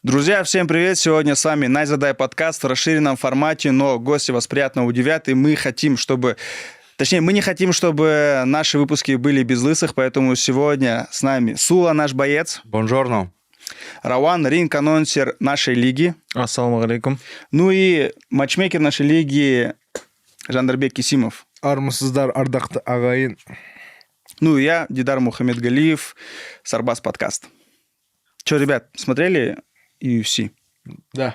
Друзья, всем привет! Сегодня с вами Найзадай подкаст в расширенном формате, но гости вас приятно удивят, и мы хотим, чтобы... Точнее, мы не хотим, чтобы наши выпуски были без лысых, поэтому сегодня с нами Сула, наш боец. Бонжорно. Рауан, ринг-анонсер нашей лиги. Ассаламу алейкум. Ну и матчмейкер нашей лиги Жандарбек Кисимов. Армысыздар, ардақты ағайын. Ну и я, Дидар Мухаммедгалиев, Сарбас подкаст. Че, ребят, смотрели UFC? Да.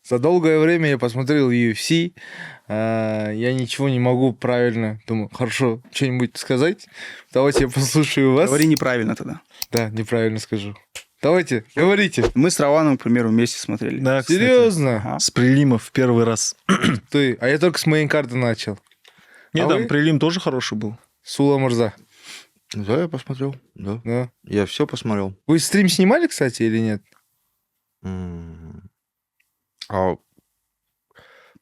За долгое время я посмотрел UFC. Я ничего не могу правильно. Думаю, хорошо, что-нибудь сказать? Давайте я послушаю вас. Говори неправильно тогда. Да, неправильно скажу. Давайте, говорите. Мы с Рауаном, к примеру, вместе смотрели. Да, серьезно? Ага. С прилимов первый раз. Ты, а я только с мейн-карты начал. Нет, А там вы? прилим тоже хороший был. Сула Мурза. Да, я посмотрел. Да. Да. Я все посмотрел. Вы стрим снимали, кстати, или нет? А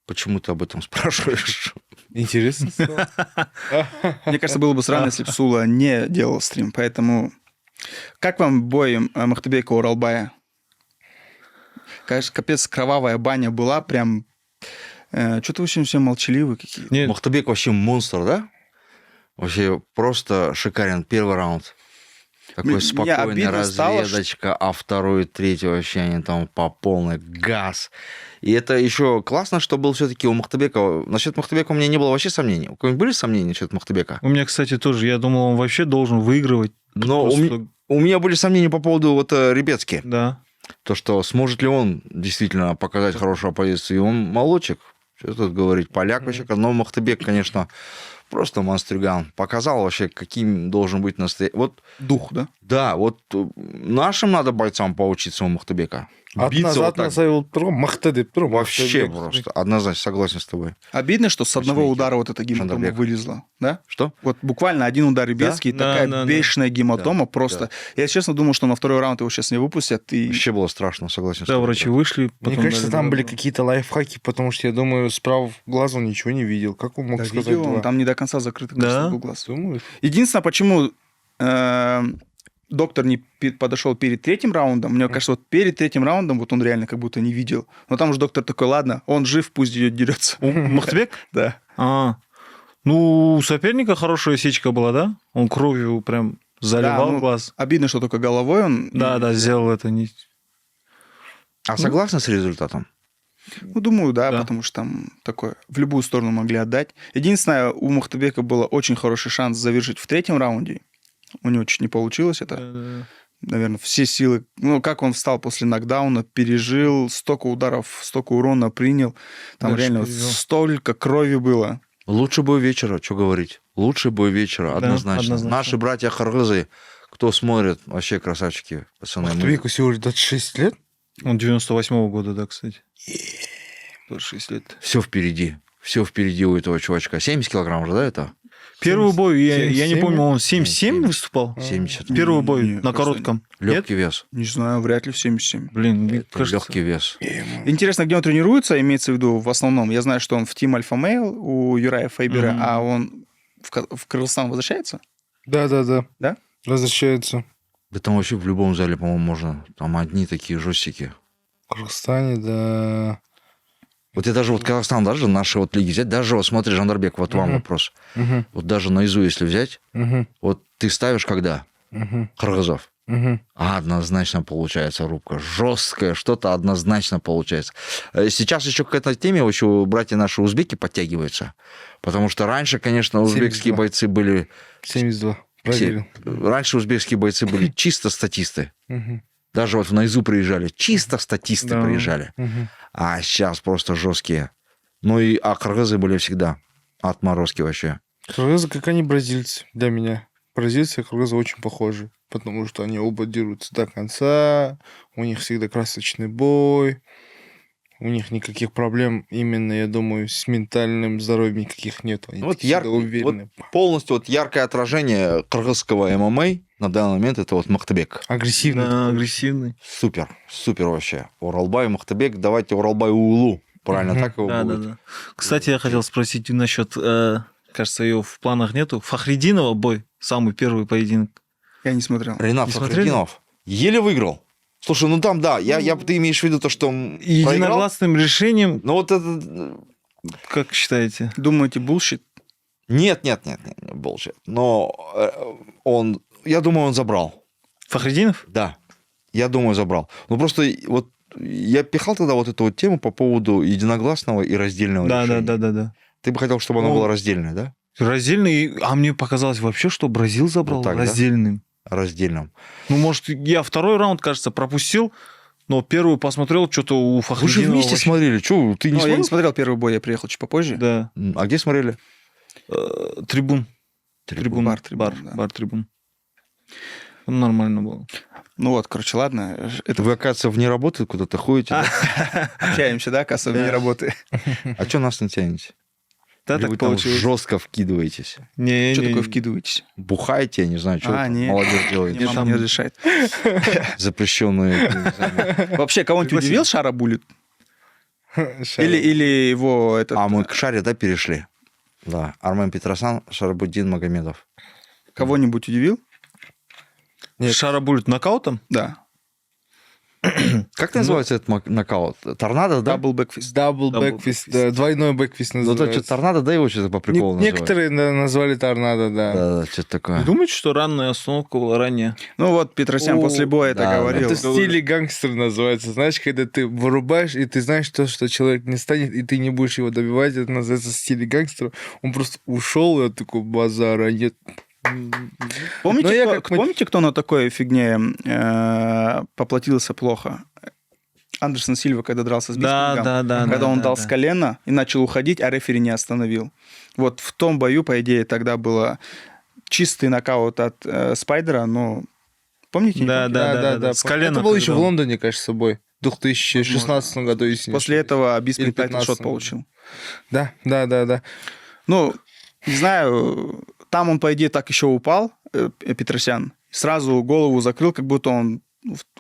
почему ты об этом спрашиваешь? Интересно. Мне кажется, было бы странно, если бы Сула не делал стрим. Поэтому как вам бой Махтабека Уралбая? Конечно, капец, кровавая баня была. Прям... Что-то очень все молчаливые какие-то. Нет, Махтабек вообще монстр, да? Вообще просто шикарен первый раунд. Такой Меня спокойный, обидно стало, разведочка, а второй, третий вообще они там по полной газ. И это еще классно, что был все-таки у Махтабека. Насчет Махтабека у меня не было вообще сомнений. У кого-нибудь были сомнения насчет Махтабека? у меня, кстати, тоже. Я думал, он вообще должен выигрывать. Но Просто- у меня были сомнения по поводу вот Ребецки. Да. То, что сможет ли он действительно показать хорошую оппозицию. И он молодчик. Что тут говорить, поляк вообще. Но Махтабек, конечно, просто монстрюган. Показал вообще, каким должен быть настоящий. Вот, Дух, да? да, вот нашим надо бойцам поучиться у Махтабека. Биться вот так. Вообще просто. Однозначно согласен с тобой. Обидно, что с одного Матчмейкер. удара вот эта гематома Жандарбек. вылезла. Да? Что? Вот буквально один удар Ребецкий, Да, такая да, да. бешеная гематома Да, просто. Я, честно, думал, что на второй раунд его сейчас не выпустят. И... Вообще было страшно, согласен с Да, тобой. врачи вышли. Мне потом кажется, дали там два. были какие-то лайфхаки, потому что я думаю, справа глаза он ничего не видел. Как он мог Да, сказать видео, два? там не до конца закрыто, Да. кажется, был глаз. Думаю, Единственное, почему доктор не подошел перед третьим раундом, мне кажется, вот перед третьим раундом вот он реально как будто не видел. Но там же доктор такой, ладно, он жив, пусть идет дерется. У Махтабек? Да. Ну, у соперника хорошая сечка была, да? Он кровью прям заливал Да, ну, глаз. Обидно, что только головой он... Да, сделал это. А согласен с результатом? Ну, думаю, да, Да. потому что там такое в любую сторону могли отдать. Единственное, у Махтабека был очень хороший шанс завершить в третьем раунде. У него чуть не получилось это. Наверное, все силы... Ну, как он встал после нокдауна, пережил, столько ударов, столько урона принял. Там Дальше реально вот пережил. столько крови было. Лучший бой вечера, что говорить? Лучший бой вечера, Да, однозначно. однозначно. Наши братья-харгызы, кто смотрит, вообще красавчики, пацаны. Махтабеку всего лишь 26 лет? Он 98-го года, да, кстати. 26 лет. Все впереди. Все впереди у этого чувачка. 70 килограмм же, да, это? Первый бой, я не 77? помню, он 7-7 7. выступал? 70. Первый бой Не, на кажется, коротком. Нет? Легкий вес. Не знаю, вряд ли в 77. Блин, мне кажется... Легкий вес. Интересно, где он тренируется, имеется в виду в основном. Я знаю, что он в Team Alpha Male у Юрая Фейбера, Мгм. а он в Кыргызстан возвращается? Да? Да? Возвращается. Да там вообще в любом зале, по-моему, можно. Там одни такие жестики. В Кыргызстане, да. Вот я даже вот Казахстан, даже наши вот лиги взять, даже вот смотри, Жандарбек, вот вам Мгм. вопрос. Мгм, Вот даже на ИЗУ, если взять, мгм, вот ты ставишь когда? мгм, Кыргызов. мгм. Однозначно получается рубка. Жесткая, что-то однозначно получается. Сейчас еще к этой теме еще братья наши узбеки подтягиваются. Потому что раньше, конечно, узбекские 72. бойцы были... 72. Проверил. Раньше узбекские бойцы были чисто статисты. Мгм, Даже вот в Найзу приезжали. Чисто статисты Да. приезжали. мгм. А сейчас просто жесткие. Ну и кыргызы были всегда отморозки вообще. Кыргызы, как они бразильцы для меня. Бразильцы и кыргызы очень похожи, потому что они оба дерутся до конца, у них всегда красочный бой, у них никаких проблем именно, я думаю, с ментальным здоровьем никаких нет. Они Вот всегда ярко- уверены. Полностью вот яркое отражение кыргызского ММА на данный момент это вот Махтабек. Агрессивный. Да, такой. агрессивный. Супер, супер вообще. Уралбай, Махтабек, давайте Уралбай Улу. Правильно, Мгм. так его Да, да, будет. да. Кстати, я хотел спросить насчет, кажется, ее в планах нету. Фахридинова бой, самый первый поединок. Я не смотрел. Ренат Не смотрели? Фахридинов еле выиграл. Слушай, ну там, да, ты имеешь в виду то, что он И проиграл? единогласным решением, Ну вот это... как считаете? Думаете, булщит? Нет, bullshit. Но я думаю, он забрал. Фахриддинов? Да, я думаю, забрал. Ну просто вот я пихал тогда вот эту вот тему по поводу единогласного и раздельного решения. Да. Ты бы хотел, чтобы оно Ну, было раздельное, да? Раздельный, а мне показалось вообще, что Бразил забрал Вот так, да? раздельным. Раздельным. Ну, может, я второй раунд, кажется, пропустил, но первую посмотрел, что-то у Вы Фахриддинова... же вместе вообще- смотрели, что, ты не Ну, я смотрел? не смотрел первый бой, я приехал чуть попозже. Да. А где смотрели? Трибун. Бар, трибун, да. Бар, трибун. Нормально было. Ну вот, короче, ладно. Это Вы, оказывается, вне работы куда-то ходите, да? общаемся, да, касса вне работы. А что нас не тянете? Да, Или так вы там получилось. жестко вкидываетесь? Не, Что не, такое не. вкидываетесь? Бухаете, я не знаю, что А, нет. молодежь делает. Мне мама там- не разрешает. Запрещенные. Вообще, кого-нибудь Пригласили. удивил Шара Буллит? Или его этот... А мы к Шаре, да, перешли? Да. Армен Петросян, Шарабуддин Магомедов. Кого-нибудь удивил? Нет. Шара будет нокаутом? Да. Как называется этот нокаут? Торнадо, да? Дабл бэкфист. Дабл Дабл бэкфист, да, двойной бэкфист Ну, то называется. что, торнадо, да, его что-то по приколу называют? Некоторые назвали торнадо, да. Да, что-то такое. Вы думаете, что ранняя остановка была ранее? Ну вот, Петросян О, после боя это да, говорил. Это в стиле гангстер называется. Знаешь, когда ты вырубаешь, и ты знаешь то, что человек не станет, и ты не будешь его добивать, это называется в стиле гангстера. Он просто ушел, и я такой, базара нет. Помните, Но я кто, как помните, кто на такой фигне поплатился плохо? Андерсон Сильва, когда дрался с Биспингом. Да. Когда он дал да. с колена и начал уходить, а рефери не остановил. Вот в том бою, по идее, тогда было чистый нокаут от Спайдера, но... Помните? не Да, помните? да. С колена. Это был еще когда в он- Лондоне, кажется, бой. В 2016 году, если не После ошибаюсь. этого Или Биспинг тайтл 15-м. шот получил. Да. Ну, не знаю, там он, по идее, так еще упал, Петросян, сразу голову закрыл, как будто он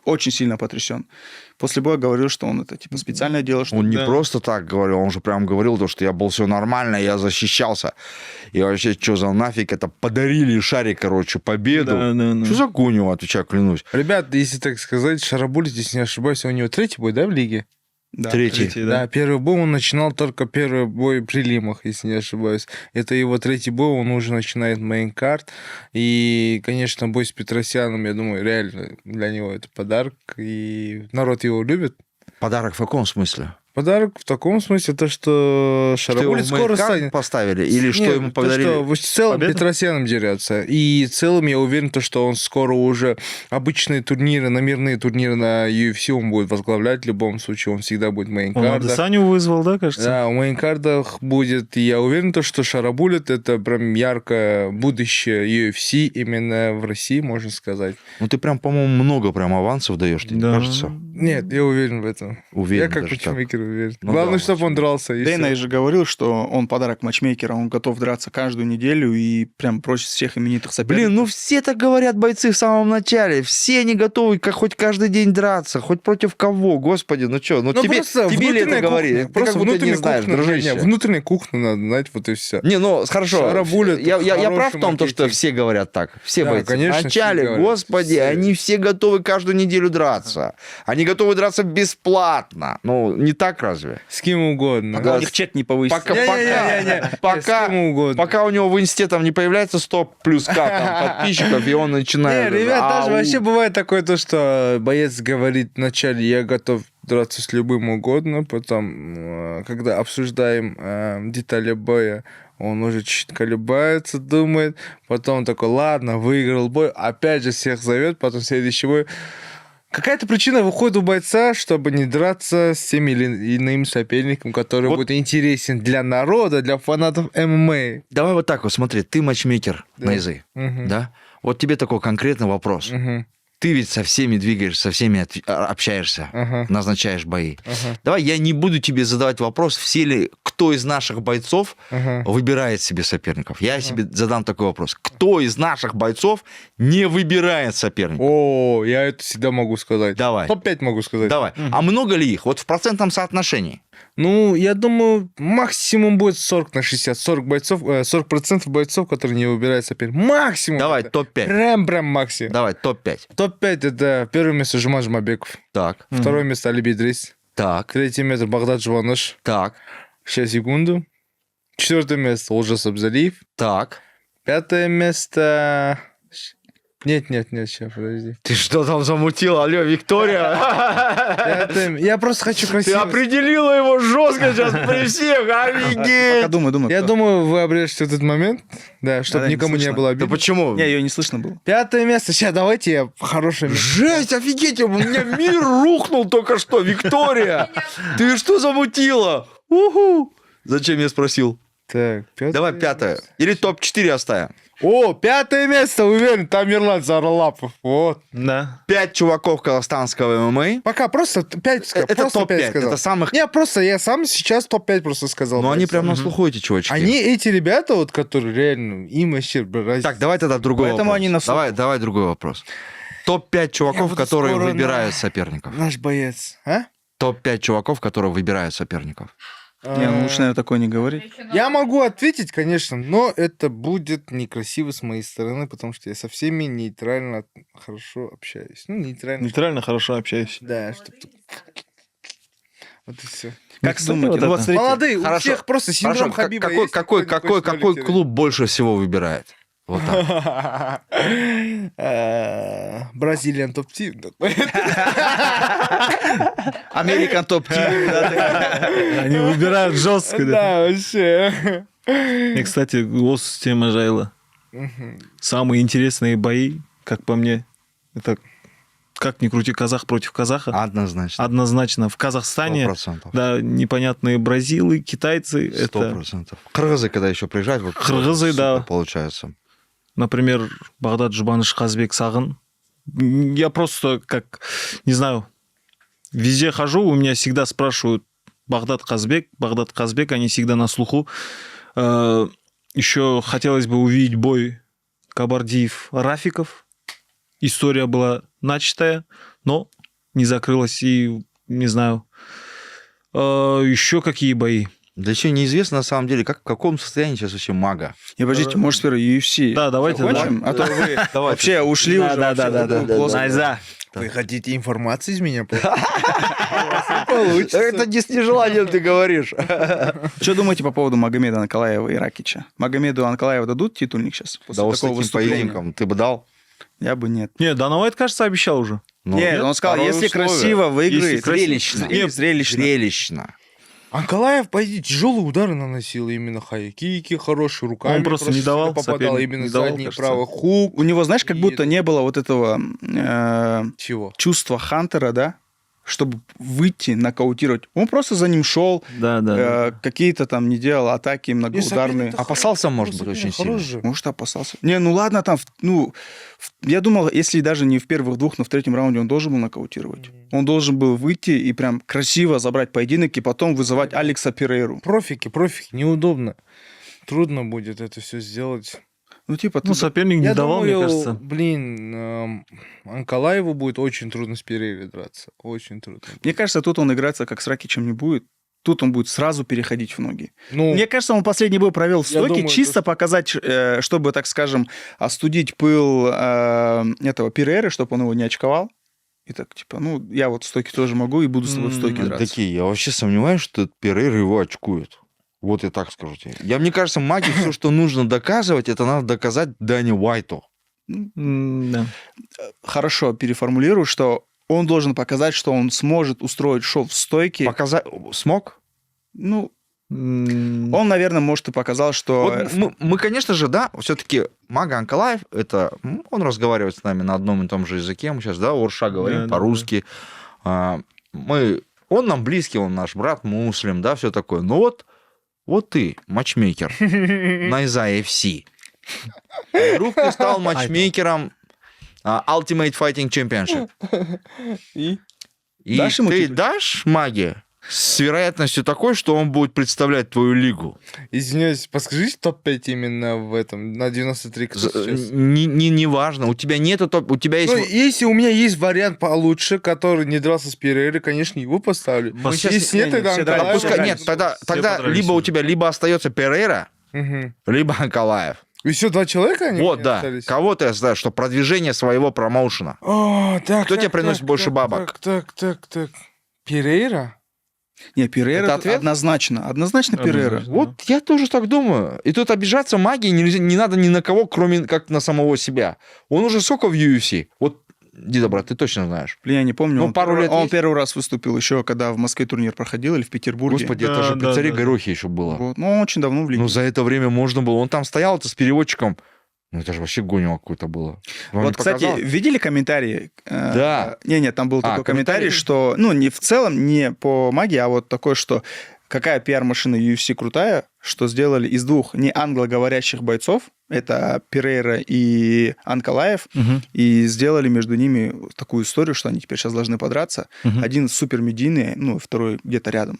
очень сильно потрясен. После боя говорил, что он это типа специально делал, что... Он не Да. просто так говорил, он же прям говорил, то, что я был все нормально, я защищался. И вообще, что за нафиг это? Подарили Шаре, короче, победу. Да. Что за гуню, отвечаю, клянусь. Ребят, если так сказать, Шарабуль, здесь не ошибаюсь, у него третий бой, да, в лиге? Да. Третий. Да, первый бой он начинал только первый бой при Лимах, если не ошибаюсь. Это его третий бой, он уже начинает мейн-карт. И, конечно, бой с Петросяном, я думаю, реально для него это подарок. И народ его любит. Подарок в каком смысле? Подарок в таком смысле, то, что Что его Шарабуль в скоро мейн-карт станет... поставили? Или что Нет, ему то, подарили? что в целом Победу? Петросяном дерется. И в целом я уверен, то, что он скоро уже обычные турниры, номерные турниры на UFC он будет возглавлять. В любом случае, он всегда будет Он мейн-кардом. Адесаню вызвал, да, кажется? Да, в мейн-кардах будет. И я уверен, то, что Шарабулет это прям яркое будущее UFC именно в России, можно сказать. Ну, ты прям, по-моему, много прям авансов даешь, тебе не Да. кажется? Нет, я уверен в этом. Уверен Я как даже так. матчмейкер уверен. Ну Главное, да, чтобы он дрался. и Дэйна всё. же говорил, что он подарок матчмейкера, он готов драться каждую неделю и прям просит всех именитых соперников. Блин, ну все так говорят бойцы в самом начале. Все не готовы хоть каждый день драться, хоть против кого, господи, ну что, ну тебе просто ли это внутренняя говорит? кухня, Ты просто как будто не внутренняя знаешь, кухня, дружище. не, внутреннюю кухню надо знать, вот и все. Не, ну хорошо. Шарабулет Я прав хороший в том, то, что маркетинг. все говорят так. Все Да, бойцы. конечно, в начале, все говорят. господи, Все. они все готовы каждую неделю драться. Они готовы драться бесплатно. Ну, не так разве? С кем угодно. Пока Да, у них чек не повысится. С кем угодно. Пока у него в инсте там не появляется 100 плюс К там подписчиков, и он Не, начинает... ребят, даже «Ау». вообще бывает такое, то, что боец говорит вначале, я готов драться с любым угодно, потом, когда обсуждаем детали боя, он уже чуть колебается, думает, потом такой, ладно, выиграл бой, опять же всех зовет, потом следующий бой. Какая-то причина выходит у бойца, чтобы не драться с тем или иным соперником, который Вот. будет интересен для народа, для фанатов ММА. Давай вот так вот, смотри, ты матчмейкер Да. на язык, Мгм. да? Вот тебе такой конкретный вопрос. Мгм. Ты ведь со всеми двигаешься, со всеми общаешься, Ага. назначаешь бои. Ага. Давай я не буду тебе задавать вопрос, все ли, кто из наших бойцов Ага. выбирает себе соперников. Я себе задам такой вопрос. Кто из наших бойцов не выбирает соперников? О, я это всегда могу сказать. Давай. Топ-5 могу сказать. Давай. А много ли их? Вот в процентном соотношении. Ну, я думаю, максимум будет 40/60. 40% бойцов, которые не выбирают соперника. Максимум. Давай, это. топ-5. Прям максимум. Давай, топ-5. Топ-5 это первое место Жуман Жумабеков. Так, Второе место Али Бедрис. так, Третье место Багдад Жваныш. так, Сейчас, секунду. Четвертое место Олжас Абзалиев. так. Пятое место... Нет, сейчас, подожди. Ты что там замутил? Алло, Виктория? Я просто хочу Ты красиво... определила его жестко сейчас при всех, Пока офигеть! думаю. Я кто. думаю, вы обрежете этот момент, да, чтобы Да, не никому не слышно. было Да обидно. почему? Не, ее не слышно было. Пятое место. Сейчас, давайте я хорошее место. Жесть, офигеть, у меня мир рухнул только что, Виктория! Ты что замутила? Уху! Зачем я спросил? Так, пятое. Давай пятое. Или топ-4 оставим. О, пятое место, уверен, Тамерлан Заралапов. Вот. Да. 5 чуваков казахстанского ММА. Пока просто 5 сказал. Это просто топ-5. 5 сказал. Это самых... Не, просто я сам сейчас топ-5 просто сказал. Ну, они бойцов. прям на слуху, эти чувачки. Они, эти ребята, вот, которые реально, им вообще... Так, давай тогда другой Поэтому вопрос. они на слуху. Давай другой вопрос. Топ-5 чуваков, буду которые скоро выбирают соперников. Наш боец. А? Топ-5 чуваков, которые выбирают соперников. Не, ну лучше, наверное, такое не говорить. Я могу ответить, конечно, но это будет некрасиво с моей стороны, потому что я со всеми нейтрально хорошо общаюсь. Ну, нейтрально. Нейтрально хорошо общаюсь. Да, чтобы... Вот и все. Как Кстати, думаете? вот Ну, это. вот смотрите, Молодые, у Хорошо. всех просто синдром Хорошо, Хабиба какой, есть, какой, никто не какой, хочет какой говорить. клуб больше всего выбирает? Вот так. Бразилиан топ-тим. American Top Team, да, Они выбирают жестко. Да. Да, вообще. И, кстати, осы тема жайла. Самые интересные бои, как по мне, это как ни крути, казах против казаха. Однозначно. Однозначно. В Казахстане, 100%. да, непонятные бразилы, китайцы. Это, 100%. Кыргызы, когда еще приезжают, вот Кыргызы, супер да. получается. например, Багдад Жубаныш, Казбек Сагын. Я просто, как, не знаю, везде хожу, у меня всегда спрашивают Багдад Казбек, они всегда на слуху. Еще хотелось бы увидеть бой Кабардиев-Рафиков. История была начатая, но не закрылась, и не знаю. Еще какие бои? Да еще неизвестно на самом деле, как, в каком состоянии сейчас вообще мага. Не, подождите, может, сперва UFC Да, давайте. закончим? Да. А то вы вообще ушли уже. вообще. Найза. Вы хотите информации из меня? Это не с нежеланием ты говоришь. Что думаете по поводу Магомеда Анкалаева и Ракича? Магомеду Анкалаеву дадут титульник сейчас? Да вот с таким поединком ты бы дал? Я бы нет. Не, Дана Уайт, кажется, обещал уже. Ну, Нет, он сказал, второе если условие. красиво выиграет, Зрелищно. Или зрелищно. Зрелищно. Анкалаев, пойди, тяжелые удары наносил именно хайкики, хорошие руками. Он просто не сильно давал, попадал, соперник именно не давал, задний кажется. правый хук. У него, знаешь, как будто не было вот этого Чего? чувства Хантера, да? Чтобы выйти, нокаутировать. Он просто за ним шел, Да. какие-то там не делал атаки многоударные. Опасался, может быть, очень сильно. Может, опасался. Не, ну ладно, там, я думал, если даже не в первых двух, но в третьем раунде он должен был нокаутировать. Он должен был выйти и прям красиво забрать поединок и потом вызывать Алекса Перейру. Профики, неудобно. Трудно будет это все сделать. Ну, типа, ты... Ну, соперник не Я давал, думаю, мне кажется. блин, Анкалаеву будет очень трудно с Перейрой драться. Очень трудно. Мне кажется, тут он играться как с Ракичем не будет. Тут он будет сразу переходить в ноги. Ну, Мне кажется, он последний бой провел в Я стойке, думаю, чисто показать, чтобы, так скажем, остудить пыл этого Перейры, чтобы он его не очковал. И так, типа, ну, я вот в стойке тоже могу и буду с тобой в стойке драться. Такие, я вообще сомневаюсь, что Перейра его очкует. Вот я так скажу тебе. Мне кажется, маге все, что нужно доказывать, это надо доказать Дани Уайту. Да. Хорошо переформулирую, что он должен показать, что он сможет устроить шоу в стойке. Показать смог? Ну, он, наверное, может, и показал, что... Вот мы, конечно же, да, все-таки Мага Анкалаев, это он разговаривает с нами на одном и том же языке. Мы сейчас, да, орша говорим Да, по-русски. Он нам близкий, он наш брат, муслим, да, все такое. Но вот ты, матчмейкер на IZA-FC. Вдруг ты стал матчмейкером Ultimate Fighting Championship. И? И Дашь ему ты титул? дашь маге с вероятностью такой, что он будет представлять твою лигу. Извиняюсь, подскажите топ-5 именно в этом, на 93, кто сейчас? Не важно, у тебя нету топ, у тебя есть... Ну, если у меня есть вариант получше, который не дрался с Перейрой, конечно, его поставлю. Мы Если сейчас- нет, тогда все Анкалаев. дрались. Пускай, нет, подрались. тогда подрались либо у уже. тебя либо остается Перейра, Мгм. либо Анкалаев. Еще 2 человека они Вот, у меня да. остались? Кого-то я знаю, что продвижение своего промоушена. О, так, Кто так, тебе приносит так, больше так, бабок? Так. Перейра? Не, Перейра Это ответ? однозначно. Однозначно Перейра. Однозначно. Вот я тоже так думаю. И тут обижаться магией нельзя, не надо ни на кого, кроме как на самого себя. Он уже сколько в UFC? Вот, Дида, брат, ты точно знаешь. Блин, я не помню. Ну, он пару первый- лет он есть? первый раз выступил еще, когда в Москве турнир проходил, или в Петербурге. Господи, это Да, же да, при царе да. Горохе еще было. Вот. Ну, он очень давно в лиге. Ну, за это время можно было. Он там стоял, это с переводчиком. Ну, это же вообще гонево какое-то было. Вам Вот, не кстати, показалось? видели комментарии? Да. Не, там был такой комментарий, комментарий? что, ну, не в целом, не по магии, а вот такой, что какая пиар-машина UFC крутая, что сделали из двух не англоговорящих бойцов, это Перейра и Анкалаев, Мгм. и сделали между ними такую историю, что они теперь сейчас должны подраться. Мгм. Один супер медийный, ну, второй где-то рядом.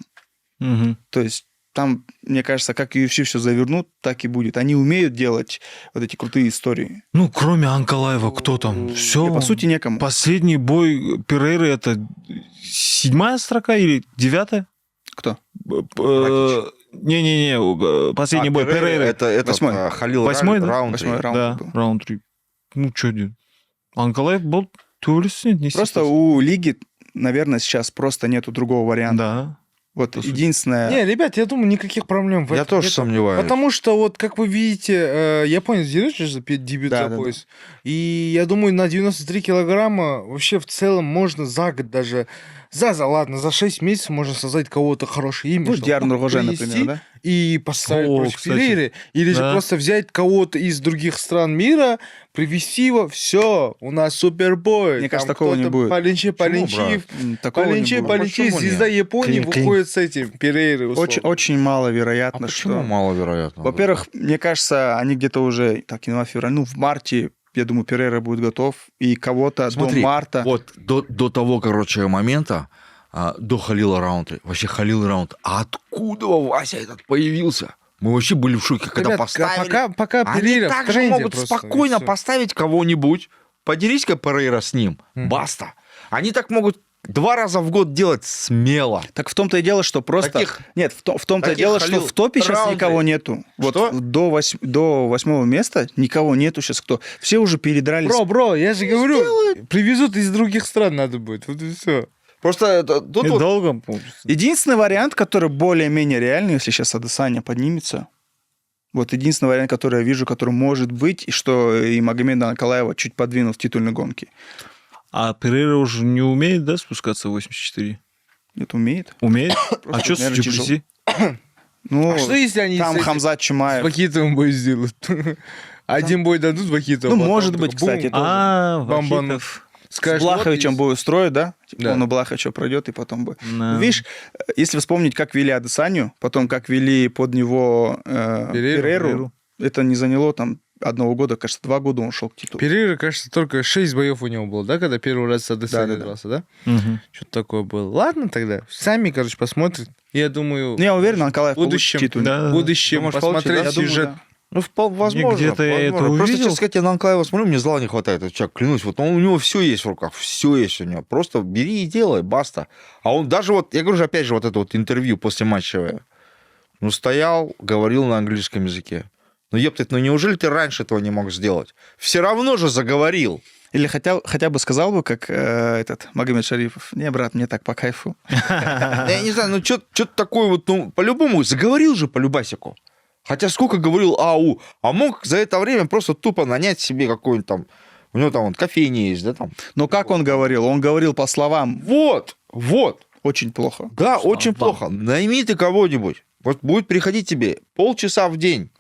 Мгм. То есть там, мне кажется, как UFC все завернут, так и будет. Они умеют делать вот эти крутые истории. Ну, кроме Анкалаева, кто там? Все. И, по сути, некому. Последний бой Перейры это 7-я строка или 9-я? Кто? Не-не-не, последний бой Перейры. Это этот, Восьмой. Халил Восьмой, да? раунд. Восьмой раунд Да, был. раунд 3. Ну, что делать? Анкалаев был төбелесінен, не Просто секрет. у лиги, наверное, сейчас просто нету другого варианта. Да. Вот По сути. единственное... Не, ребят, я думаю, никаких проблем в Я этом тоже нету. сомневаюсь. Потому что, вот, как вы видите, японец дерет же дебют Да, за да, пояс. И я думаю, на 93 килограмма вообще в целом можно за год даже... Ладно, за 6 месяцев можно создать кого-то хорошее имя. Ну, чтобы Диар Нургожен, принести например, да? И поставить О, против кстати. Перейры. Или же Да. просто взять кого-то из других стран мира, привести его, все, у нас супербой. Мне кажется, Там такого не кто-то будет. Поленчи, Такого не Поленчи, было. Поленчи, Почему звезда нет? Японии Клин-клин. выходит с этим Перейрой. условно. Очень, очень маловероятно, А почему что... маловероятно? Во-первых, мне кажется, они где-то уже, так, январь-февраль, ну, в марте, я думаю, Перейра будет готов, и кого-то Смотри, до марта... вот до того, короче, момента, до Халила раунда, вообще Халил раунд, а откуда Вася этот появился? Мы вообще были в шоке, когда Ребят, поставили. пока Они Перейра в также тренде могут просто, и спокойно всё. поставить кого-нибудь, подерись-ка Перейра с ним, Мгм. баста. Они так могут 2 раза в год делать смело. Так в том-то и дело, что просто... Таких- Нет, в том-то и таких дело, что Халил в топе сейчас раунды. никого нету. Вот Что? до 8 места никого нету сейчас кто. Все уже передрались. Бро, я же говорю, привезут из других стран надо будет, вот и все. Просто тут И вот долго получится. Единственный вариант, который более-менее реальный, если сейчас Адесanya поднимется, вот единственный вариант, который я вижу, который может быть, и что и Магомеда Анкалаева чуть подвинул в титульной гонке. А Перейра уже не умеет, да, спускаться в 84? Это умеет. Умеет? А Просто, что с наверное, GPC? Ну, А что если они там с этим- Хамзат с Чимаев. Вахитовым бой сделают? Один бой дадут Вахитову. Ну, потом может быть, бум, кстати, бамбану. Вахитов. С скажешь, Блаховичем вот бой устроит, да? Да. Он у Блаховича пройдет, и потом бы. Да. Видишь, если вспомнить, как вели Адесаню, потом как вели под него Перейру, это не заняло там 1 года, кажется, 2 года он шел к титулу. Перейра, кажется, только 6 боев у него было, да, когда первый раз с Адесаней Да-да-да. дрался, да? Мгм. Что-то такое было. Ладно тогда, сами, короче, посмотрим. Я думаю, Ну, я уверен, Анкалаев В будущем, получит титул. Да. в будущем Думаешь, получится, посмотреть да? Я думаю, сюжет. да. Ну, возможно. Где-то я это возможно. Просто, увидел. честно сказать, я на Анклаева смотрю, мне зла не хватает. Этот человек, клянусь, вот у него все есть в руках, все есть у него. Просто бери и делай, баста. А он даже вот, я говорю же, опять же, вот это вот интервью после матчевое. Ну, стоял, говорил на английском языке. Ну, ептать, ну неужели ты раньше этого не мог сделать? Все равно же заговорил. Или хотя бы сказал бы, как этот Магомед Шарипов, не, брат, мне так по кайфу. Я не знаю, ну что-то такое вот, ну, по-любому, заговорил же по любасику. Хотя сколько говорил АУ, а мог за это время просто тупо нанять себе какой-нибудь там, у него там вот кофейня есть, да, там. Но как он говорил? Он говорил по словам Вот. очень плохо. Да, очень плохо. Найми ты кого-нибудь. Вот будет приходить тебе полчаса в день.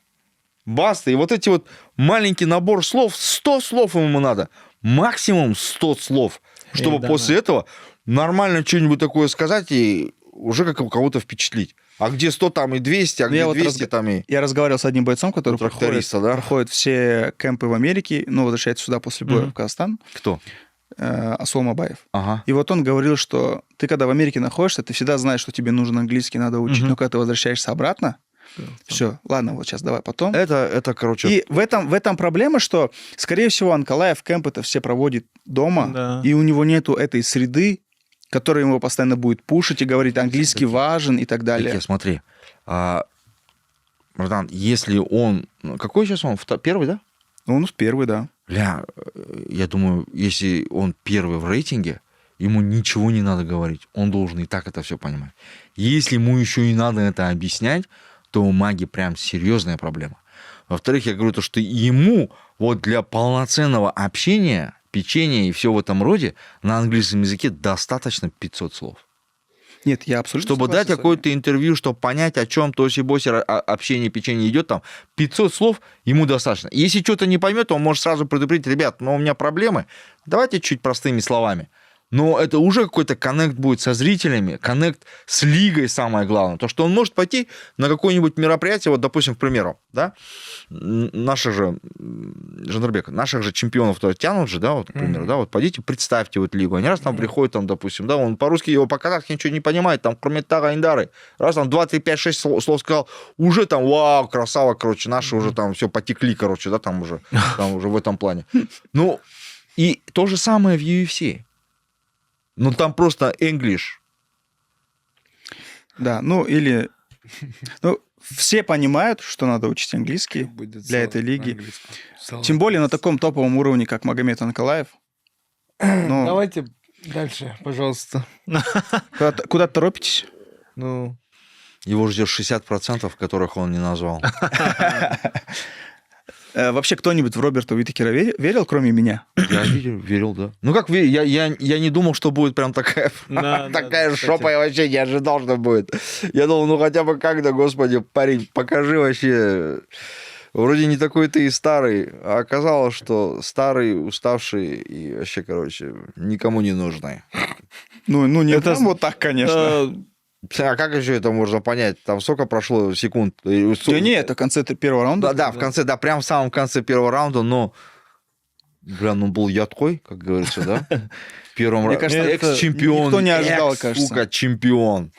Баста. И вот эти вот маленький набор слов, 100 слов ему надо. Максимум 100 слов. Чтобы да, после этого нормально что-нибудь такое сказать и уже как кого-то впечатлить. А где 100, там и 200, а Ну, где я вот 200, там и... Я разговаривал с одним бойцом, который У тракториста, да? проходит все кемпы в Америке, ну, возвращается сюда после боя Мгм. в Казахстан. Кто? Асол Мабаев. Ага. И вот он говорил, что ты, когда в Америке находишься, ты всегда знаешь, что тебе нужен английский, надо учить. Мгм. Но когда ты возвращаешься обратно, все, ладно, вот сейчас давай потом. Это, короче... И в этом проблема, что, скорее всего, Анкалаев кэмп это все проводит дома, Да. и у него нету этой среды, которая его постоянно будет пушить и говорить, английский важен и так далее. Такие, смотри. Братан, если он... Какой сейчас он? Первый, да? Ну, он первый, да. Бля, я думаю, если он первый в рейтинге, ему ничего не надо говорить. Он должен и так это все понимать. Если ему еще и надо это объяснять, то у маги прям серьезная проблема. Во-вторых, я говорю то, что ему вот для полноценного общения, печенья и все в этом роде на английском языке достаточно 500 слов. Нет, я абсолютно Чтобы согласен дать с вами. какое-то интервью, чтобы понять, о чем тоси-боси общение, печенье идет, там 500 слов ему достаточно. Если что-то не поймет, он может сразу предупредить, ребят, но у меня проблемы, давайте чуть простыми словами. Но это уже какой-то коннект будет со зрителями, коннект с лигой, самое главное. То, что он может пойти на какое-нибудь мероприятие, вот, допустим, к примеру, да, наших же, Жандарбек, наших же чемпионов то тянут же, да, вот, к примеру, да, вот пойдите, представьте вот лигу. Они раз там приходят, там, допустим, да, он по-русски его по-казахски ничего не понимает, там, кроме Тага Индары, раз там 2, 3, 5, 6 слов сказал, уже там, вау, красава, короче, наши уже там все потекли, короче, да, там уже в этом плане. Ну, и то же самое в UFC. Ну, там просто English. Да, ну или... Ну, все понимают, что надо учить английский Будет для целый этой лиги. английский. Тем более на таком топовом уровне, как Магомед Анкалаев. Ну, Давайте дальше, пожалуйста. куда торопитесь? Ну, Его ждет 60%, которых он не назвал. Вообще кто-нибудь в Роберта Уитакера верил, кроме меня? Я верил, да. Ну, как я не думал, что будет прям такая Да, такая да, жопа, я вообще не ожидал, что будет. Я думал, ну хотя бы как-то, господи, парень, покажи вообще. Вроде не такой ты и старый, а оказалось, что старый, уставший и вообще, короче, никому не нужный. Ну не Это прям вот так, конечно. А как еще это можно понять? Там сколько прошло секунд? Да не, это в конце первого раунда. Да, в конце, да, прям в самом конце первого раунда, но, бля, ну был я такой, как говорится, да? В первом Мне раунде. кажется, это Экс-чемпион. никто не ожидал, кажется. Сука, чемпион.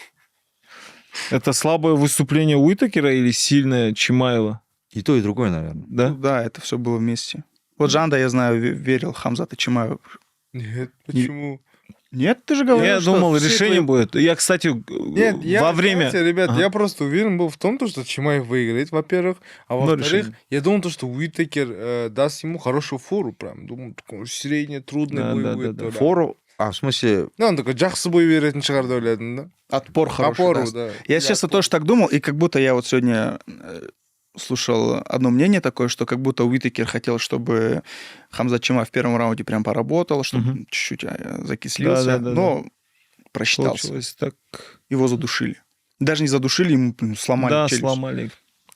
Это слабое выступление Уитакера или сильное Чимаева? И то, и другое, наверное. Да? Ну да, это все было вместе. Вот Жанда, я знаю, верил Хамзата Чимаев. нет, почему? Нет, ты же говорил, Я что думал, все решение твои- будет. Я, кстати, Нет, во время... знаете, ребят, Ага. я просто уверен был в том, то, что Чимаев выиграет, во-первых. А Ну, во-вторых, решение. я думал, то, что Уитакер даст ему хорошую фору. Прям. Думал, такой средний, трудный Да, бой да, будет. да, да. Фору, в смысле, Ну, он такой, жақсы бой беретін шығар деп ойладым, да? Отпор хороший Опору, даст. да. Я, честно, тоже так думал, и как будто я вот сегодня слушал одно мнение такое, что как будто Уитакер хотел, чтобы Хамзат Чимаев в первом раунде прям поработал, чтобы Мгм. чуть-чуть закислился, Да, да, да, но просчитался. Получилось так. Его задушили. Даже не задушили, ему сломали Да, челюсть. сломали.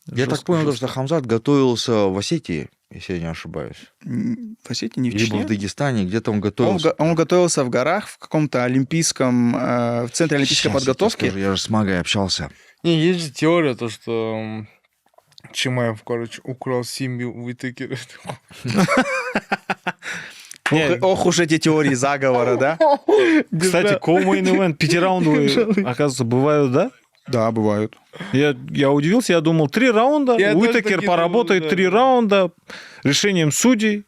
я так понял, что Хамзат готовился в Осетии, если я не ошибаюсь. В Осетии, не в Либо Чечне. в Дагестане, где-то он Он, готовился. он готовился в горах, в каком-то олимпийском, в центре олимпийской Щас я тебе подготовки. скажу, я же с Магой общался. Не, есть же теория, то, что Чимаев, короче, украл семью Уитакера. Ох уж эти теории заговора, да? Кстати, co-main event, 5-раундовые, оказывается, бывают, да? Да, бывают. Я удивился, я думал, 3 раунда, Я тоже Уитакер таки поработает думал, да. 3 раунда, решением судей,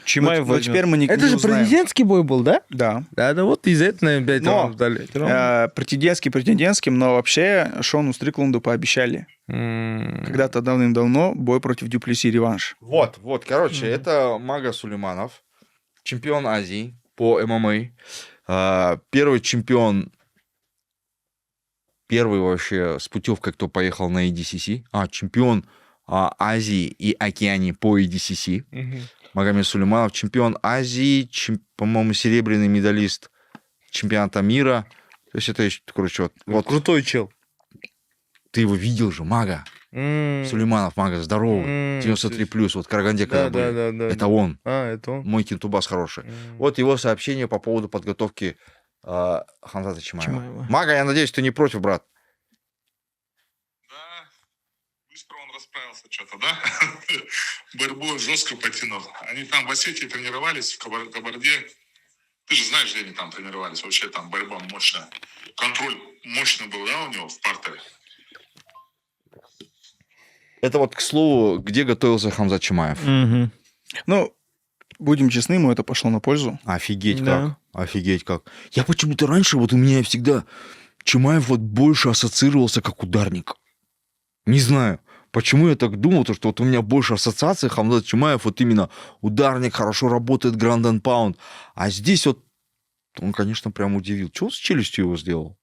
Чимаев Но возьмет. теперь мы не Это же узнаем. президентский бой был, да? Да. Да, вот из-за этого, наверное, 5 Но, раундов дали. Претендентским, но вообще Шону Стрикланду пообещали. Когда-то давным-давно бой против Дюплеси реванш. Вот, короче, это Мага Сулейманов, чемпион Азии по ММА, первый чемпион, первый вообще с путевкой, кто поехал на EDCC, чемпион Азии и Океании по EDCC, Магомед Сулейманов, чемпион Азии, по-моему, серебряный медалист чемпионата мира, то есть это, короче, вот Крутой чел. ты его видел же, Мага, Сулейманов, Мага, здоровый, 93+, вот в Караганде, когда были. Да. Это он. Это он. Мой кинтубас хороший. Вот его сообщение по поводу подготовки Хамзата Чимаева. Чимаева. Мага, я надеюсь, ты не против, брат? Да, быстро он справился что-то, да? Борьбу жестко потянул. Они там в Осетии тренировались, в Кабарде. Ты же знаешь, где они там тренировались. Вообще там борьба мощная. Контроль мощный был, да, у него в партере? Это вот, к слову, где готовился Хамзат Чимаев. Мгм. Ну, будем честны, ему это пошло на пользу. Офигеть Да. как. Офигеть как. Я почему-то раньше, вот у меня всегда Чимаев вот больше ассоциировался как ударник. Не знаю, почему я так думал, то, что вот у меня больше ассоциаций Хамзат Чимаев, вот именно ударник, хорошо работает, гранд энд паунд. А здесь вот он, конечно, прям удивил. Что он с челюстью его сделал?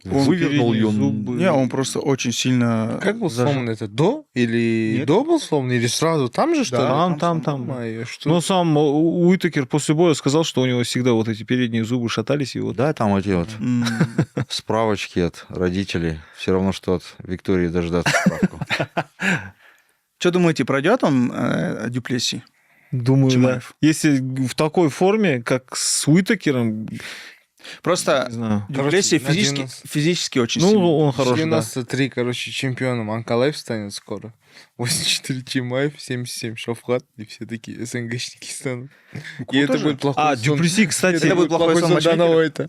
Он Вывернул передние ее. зубы. Не, он просто очень сильно... Как был зажал. сломан это? До? Или Нет. до был сломан? Или сразу? Там же, что ли? Там. Ё-моё, что? Но сам Уитакер после боя сказал, что у него всегда вот эти передние зубы шатались. И вот... Да, там эти вот М, справочки от родителей. Все равно, что от Виктории дождаться справку. Что думаете, пройдет он Дюплесси? Думаю, Чимаев. да. Если в такой форме, как с Уитакером, Просто не знаю. Дюплесси Короче, на физически, 90. физически очень Ну, сильный. он хороший, да. 93, короче, чемпионом Анкалаев станет скоро. 84 Чимаев, 77 Шавхат, и все такие СНГшники станут. И это же. будет плохой А, сон. Дюплесси, кстати, Это будет будет плохой плохой сон сон Дана матчмейкера.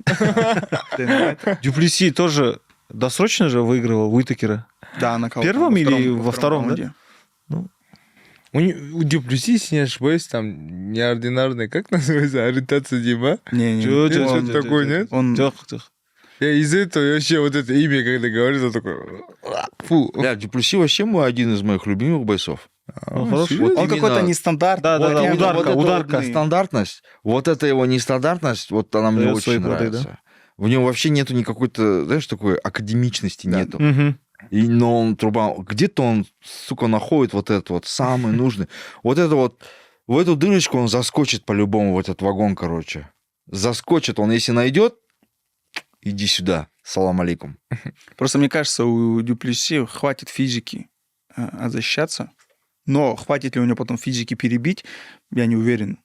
Уайта. Дюплесси тоже досрочно же выигрывал Уитакера. Да, нокаут. Первом или во втором, да? раунде. У Дюплесси, если не ошибаюсь, там неординарная, как называется, ориентация Дима. Не, Чё, Нет, чё, что-то чё, такое, чё, нет? он... Тихо. Я из этого вообще вот это имя, когда говорит, он такой... Фу. Бля, Дюплесси вообще мой один из моих любимых бойцов. Ну, хорошо. серьезно? Он именно- какой-то нестандартный. Да, Вот именно ударка, вот это ударка. вот, Стандартность, вот эта его нестандартность, вот она мне Даёт очень свои плоды, нравится. В нем вообще нету никакой-то, знаешь, такой академичности Да. нету. Мгм. И, но он труба, где-то он, сука, находит вот этот вот самый нужный. Вот это вот, в эту дырочку он заскочит по-любому, в этот вагон, короче. Заскочит он, если найдет, иди сюда, салам алейкум. Просто мне кажется, у Дюплесси хватит физики защищаться, но хватит ли у него потом физики перебить, я не уверен.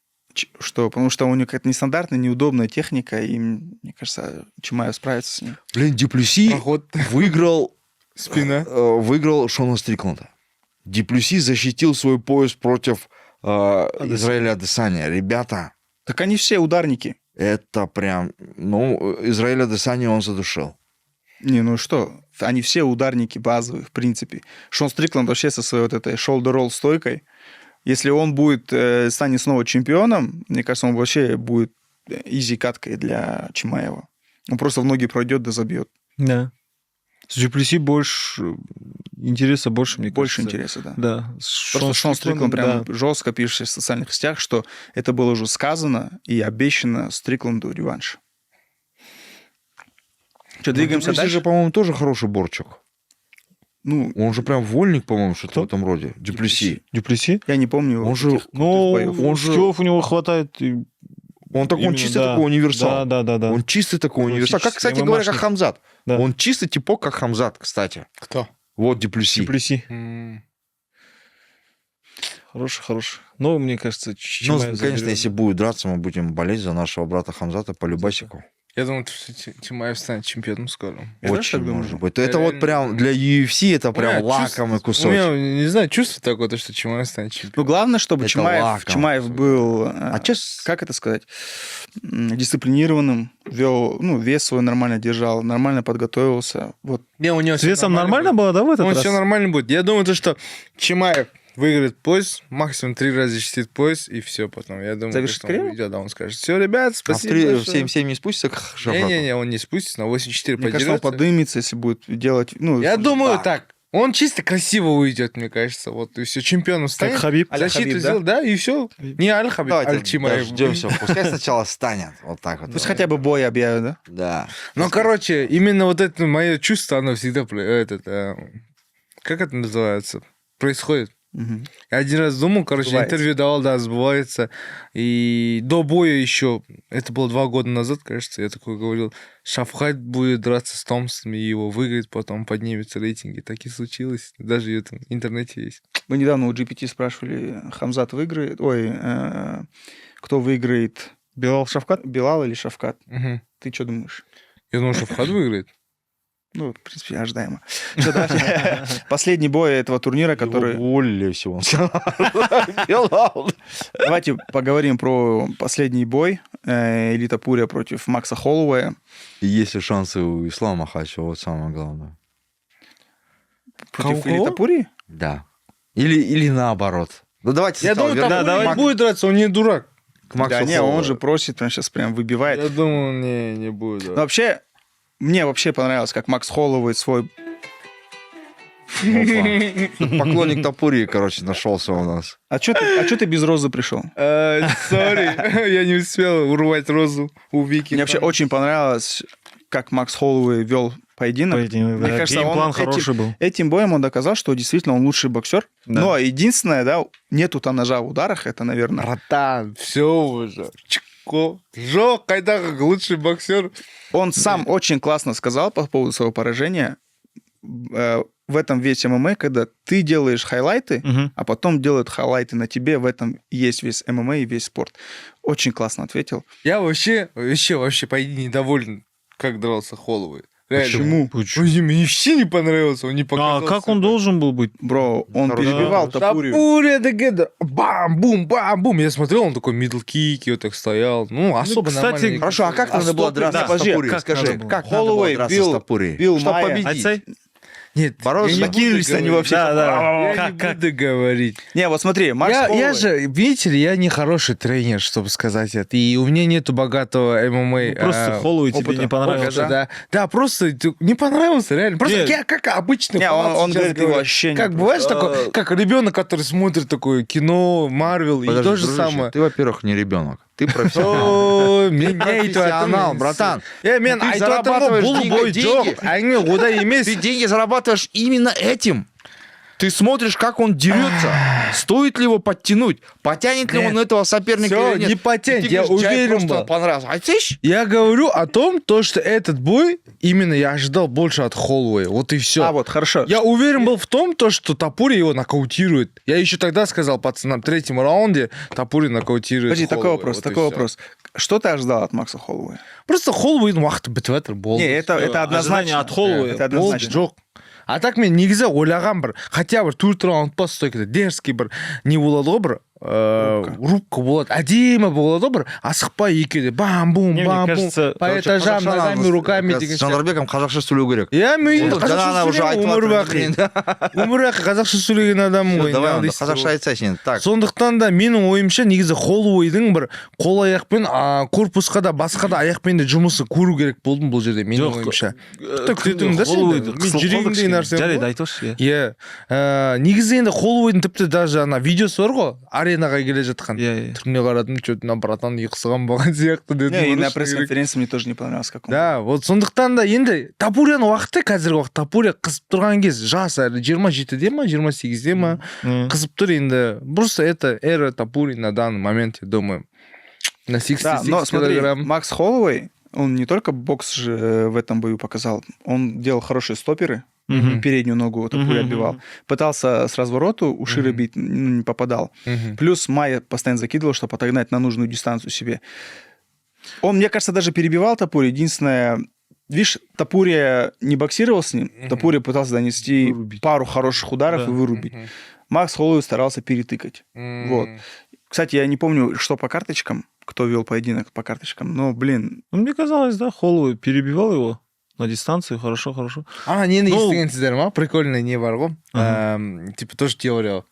Что, потому что у него какая-то нестандартная, неудобная техника, и мне кажется, Чимаев справится с ним. Блин, Дюплесси Проход, выиграл спина. выиграл Шона Стрикланда. Дюплесси защитил свой пояс против Израиля Адесания. Ребята, Так они все ударники. это прям... Ну, Израиля Адесания он задушил. Не, ну что, они все ударники базовые, в принципе. Шон Стрикланд вообще со своей вот этой shoulder roll стойкой, если он будет, станет снова чемпионом, мне кажется, он вообще будет изи каткой для Чимаева. Он просто в ноги пройдет да забьет. Да. С Дюплесси больше интереса, больше, мне Больше кажется. интереса, да. Да. Просто Шон Стрикланд прям да. жестко пишет в социальных сетях, что это было уже сказано и обещано Стрикланду реванш. Что, двигаемся Дюплесси дальше? же, по-моему, тоже хороший борчик. Ну, Он же прям вольник, по-моему, что-то Кто? в этом роде. Дюплесси. Дюплесси? я не помню. Он же- этих Ну, боев. он же- скиллов у него хватает. Он Именно, чисто да. такой универсал. Да. Он чистый такой универсал. Как, кстати говоря, как ММАшник. Хамзат. Да. Он чистый типок, как Хамзат, кстати. Кто? Вот Дюплесси. Дюплесси. М, Хороший. Но, мне кажется, Ну, Чимаев конечно, заберет. если будет драться, мы будем болеть за нашего брата Хамзата по любасику. Я думаю, что Чимаев станет чемпионом скоро. Я знаешь, Очень как думаю? может быть. Я Это вот реально прям думаю. для UFC это У прям меня лакомый чувство- У кусочек. меня, не знаю, чувство такое, то, что Чимаев станет чемпионом. Ну, главное, чтобы Это Чимаев лакомый. был, А чё как это сказать, дисциплинированным, вел, ну, вес свой нормально держал, нормально подготовился. Вот. Не, у него С весом нормально было, да, в этот Он раз? все нормально будет. Я думаю, то, что Чимаев выиграет пояс, максимум 3 раза защитит пояс, и все потом. Я думаю, Завершит что он карьеру? уйдет, да, он скажет, все, ребят, А в спасибо 7-7 не спустится к Шаврату? Не-не-не, он не спустится, на 84 Мне кажется, он подерется. подымется, если будет делать... Ну, Я думаю Да. так. Он чисто красиво уйдет, мне кажется. Вот, и все, чемпионом Как станет. Хабиб. Аля Защиту Хабиб, да? сделал, да, и все. Не Аль-Хабиб, Давайте Аль-Чимаев. дождемся. Пускай сначала станет. Вот так вот. Пусть хотя бы бой объявят, да? Да. Ну, короче, именно вот это мое чувство, оно всегда... Как это называется? Происходит. Мгм. Я один раз думал, короче, Сбывается. интервью давал, да, сбывается. И до боя еще, это было 2 года назад, кажется, я такой говорил, Шавхат будет драться с Томпсоном, и его выиграет, потом поднимется рейтинги. Так и случилось. Даже в этом интернете есть. Мы недавно у GPT спрашивали, Хамзат выиграет... Ой, кто выиграет, Белал Шавкат? Билал или Шавкат? Мгм. Ты что думаешь? Я думал, Шавхат выиграет. Ну, в принципе, ожидаемо. Что, давайте. Последний бой этого турнира, который... Уволили всего. Делал. Давайте поговорим про последний бой. Или Топурия против Макса Холлоуэя. И есть ли шансы у Ислама Хачева, вот самое главное. Против Кого? Или Топурии? Да. Или наоборот. Ну, давайте Я сначала думаю, вернем там давай. не будет драться, он не дурак. к Максу Да, не, он Холлоуэю. же просит, он сейчас прям выбивает. Я думаю, не будет. Но вообще, мне вообще понравилось, как Макс Холлоуэй свой... Опа. Поклонник Топурии, короче, нашелся у нас. А что ты без розы пришел? Сори, я не успел урвать розу у Вики. Мне вообще очень понравилось, как Макс Холлоуэй вел поединок. Мне кажется, он геймплан хороший был. Этим боем он доказал, что действительно он лучший боксер. Да. Но единственное, да, нету там ножа в ударах, это, наверное... Братан, все уже. Чко. Жо, кайда, лучший боксер. Он сам очень классно сказал по поводу своего поражения. В этом весь ММА, когда ты делаешь хайлайты, Мгм. а потом делают хайлайты на тебе, в этом есть весь ММА и весь спорт. Очень классно ответил. Я вообще, по идее, недоволен, как дрался Холлоуэй. Реально. Почему? Ой, мне вообще не понравился, он не А показал как он себя. должен был быть? Бро, он Хорошо. перебивал Топурию. Топурия, да, бам-бум, бам-бум. Я смотрел, он такой мидл-кики вот так стоял. Ну, особо кстати, нормально не Хорошо, а как красиво. надо было стоп, драться да, с подожди, Топурией? как Скажи, надо было? как надо Холлоуэй было драться с Топурией? бил Чтобы Майя. победить. Айцай? Нет, Бороться я не буду накинулись они говорить. вообще. Да. Я не Как? буду говорить. Не, вот смотри, Макс Я Холлоуэй. же, видите ли, я не хороший тренер, чтобы сказать это. И у меня нету богатого ММА. Просто Холлоуэй тебе опыта. не понравился. Опыта, Да, да, просто не понравился, реально. Просто Нет. я как обычный Не, фанат он сейчас говорит говорю. его ощущения. Как бываешь такой, как ребенок, который смотрит такое кино, Марвел, и Подожди, то же дружище, самое. Ты, во-первых, не ребенок. Ты профессионал. Ой, Ты мен профессионал, братан. мен Ты айтып жатырмын зарабатываешь ғой, бұл бой деньги. жоқ әңгіме одай емес. Ты деньги зарабатываешь именно этим. Ты смотришь, как он дерется. Стоит ли его подтянуть? Потянет ли Нет. он этого соперника Всё, или нет? не потянет, И ты я говоришь, «Джай уверен просто был». понравился. А ты ж? Я говорю о том, то, что этот бой именно я ожидал больше от Холлоуэя. Вот и все. А, вот, хорошо. Я уверен был в том, то, что Топури его нокаутирует. Я еще тогда сказал пацанам, в третьем раунде Топури нокаутирует Подожди, такой Холлоуэя. вопрос, Вот и такой всё. вопрос. Что ты ожидал от Макса Холлоуэя? Просто Холлоуэйдің уақыты бітіп жатыр болды. Не, это Ожидание однозначно. от Холлоуэя. Это болды однозначно. жоқ. А так мен негізі ойлаған бір, хотя бір төрт раунд па стойкада дерзкий бір не болады ғой бір, рубка болады, әдемі болады ғой бір, асықпай екеуі де бам-бум, Не, мне бам-бум, кажется, по Короче, этажам, қазақша ногами, надо, руками как деген с Жандарбеком қазақша сөйлеу керек. иә мен Ол жаңа уже айтып өмір жатыр, бақи блин. өмір бақи қазақша сөйлеген адаммын ғой Давай не онда дейсіз қазақша ғой. айтсайшы енді. Так, Сондықтан да менің ойымша негізі Холлоуэйдің бір қол аяқпен корпусқа да басқа да аяқпен де жұмысы көру керек болды бұл жерде менің Жоқ, ойымша. күтетін да сен де. Мен жүрегімдегі нәрсе жарайды ғой. айтыңызшы иә. Иә. Негізі енді Холлоуэйдің тіпті даже ана видеосы бар ғой, аренаға келе жатқан. Иә, иә. Түріне қарадым, что-то на братан ұйқысыған болған сияқты дедім. Не, и на Орысша керек. пресс-конференции мне тоже не понравилось, как он. Да, вот сондықтан да енді Топурияның уақыты қазіргі уақыт Топурия қызып тұрған кез жас әлі 27-де ма 28-де ма қызып тұр енді. Просто это эра Топури на данный момент, я думаю. На 66 Да, но смотри, килограмм. Макс Холлоуэй, он не только бокс же в этом бою показал, он делал хорошие стоперы, Мгм. переднюю ногу Топури Мгм. отбивал. Пытался с развороту Ушира бить, не попадал. Мгм. Плюс Майя постоянно закидывал, чтобы отогнать на нужную дистанцию себе. Он, мне кажется, даже перебивал Топури. Единственное, видишь, Топурия не боксировал с ним, Топурия пытался донести Вырубить. пару хороших ударов Да. и вырубить. Мгм. Макс Холлоуэй старался перетыкать. М. Вот. Кстати, я не помню, что по карточкам, кто вел поединок по карточкам, но, блин, Ну, мне казалось, да, Холлоуэй перебивал его на дистанции, хорошо. Ана нені Ну- естігенсіздер ма? Прикольный не бар ғой. Типа тоже теория.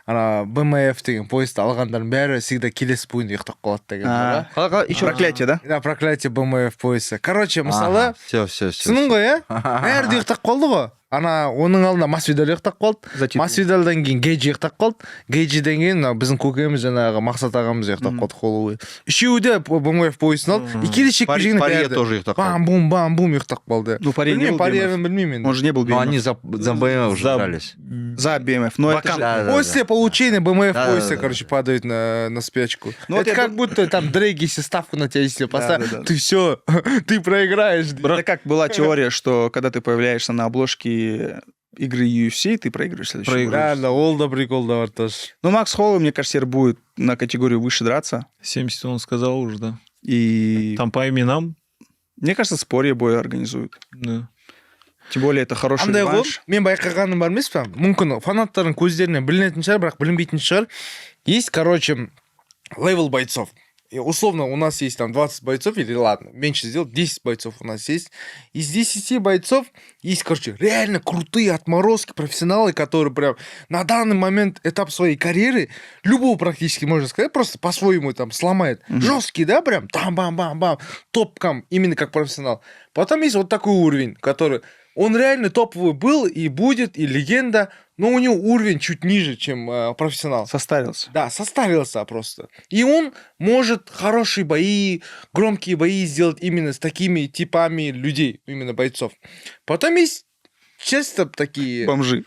Ана БМФ деген поездді алғандардың бәрі всегда келесі бойында ұйықтап қалады деген бар. еще проклятие, да? Да, проклятие БМФ поезда. Короче, мысалы, все. түсінің ғой, иә? Бәрі де ұйықтап қалды ғой. Ана оның алдында Масвидаль ұйықтап қалды. За титул. Масвидальдан кейін Гейджи ұйықтап қалды. Гейджиден кейін мына біздің көкеміз жаңағы Мақсат ағамыз ұйықтап қалды Холлоуэй. Үшеуі де БМФ поезын алды. Екеуі жекпе-жегін Пария бәрі тоже ұйықтап қалды. бам-бум ұйықтап қалды. Ну, парень не был Парияны білмеймін Он енді. же не был Но BMF. они за БМВ уже За- дрались. За BMF. Но это же- Да, да, После получения БМФ Да, пояса, да, да. короче, падают на спячку. Ну, Это вот я как будто там Дрейк, если ставку на тебя если поставить, да, да. ты все, ты проиграешь. Это как была теория, что когда ты появляешься на обложке игры UFC, ты проигрываешь следующий бой. Да, да, ол да прикол да бар тоже. Ну, Макс Холлоуэй, мне кажется, теперь будет на категорию выше драться. 70 он сказал уже, да. И Там по именам. мне кажется, споре бой организуют. Да. Тем более это хороший андай ғой, реванш. мен байқағаным бар емес па, мүмкін фанаттардың көздеріне білінетін шығар, бірақ білінбейтін шығар. Есть, короче, левел бойцов. И условно у нас есть там 20 бойцов, или ладно, меньше сделать, 10 бойцов у нас есть. Из 10 бойцов есть, короче, реально крутые отморозки, профессионалы, которые прям на данный момент, этап своей карьеры, любого практически, можно сказать, просто по-своему там сломает. Жесткий, да, прям, там-бам-бам-бам, топкам, именно как профессионал. Потом есть вот такой уровень, который, он реально топовый был и будет, и легенда, но у него уровень чуть ниже, чем профессионал. Состарился. Да, состарился просто. И он может хорошие бои, громкие бои сделать именно с такими типами людей, именно бойцов. Потом есть часто такие... Бомжи.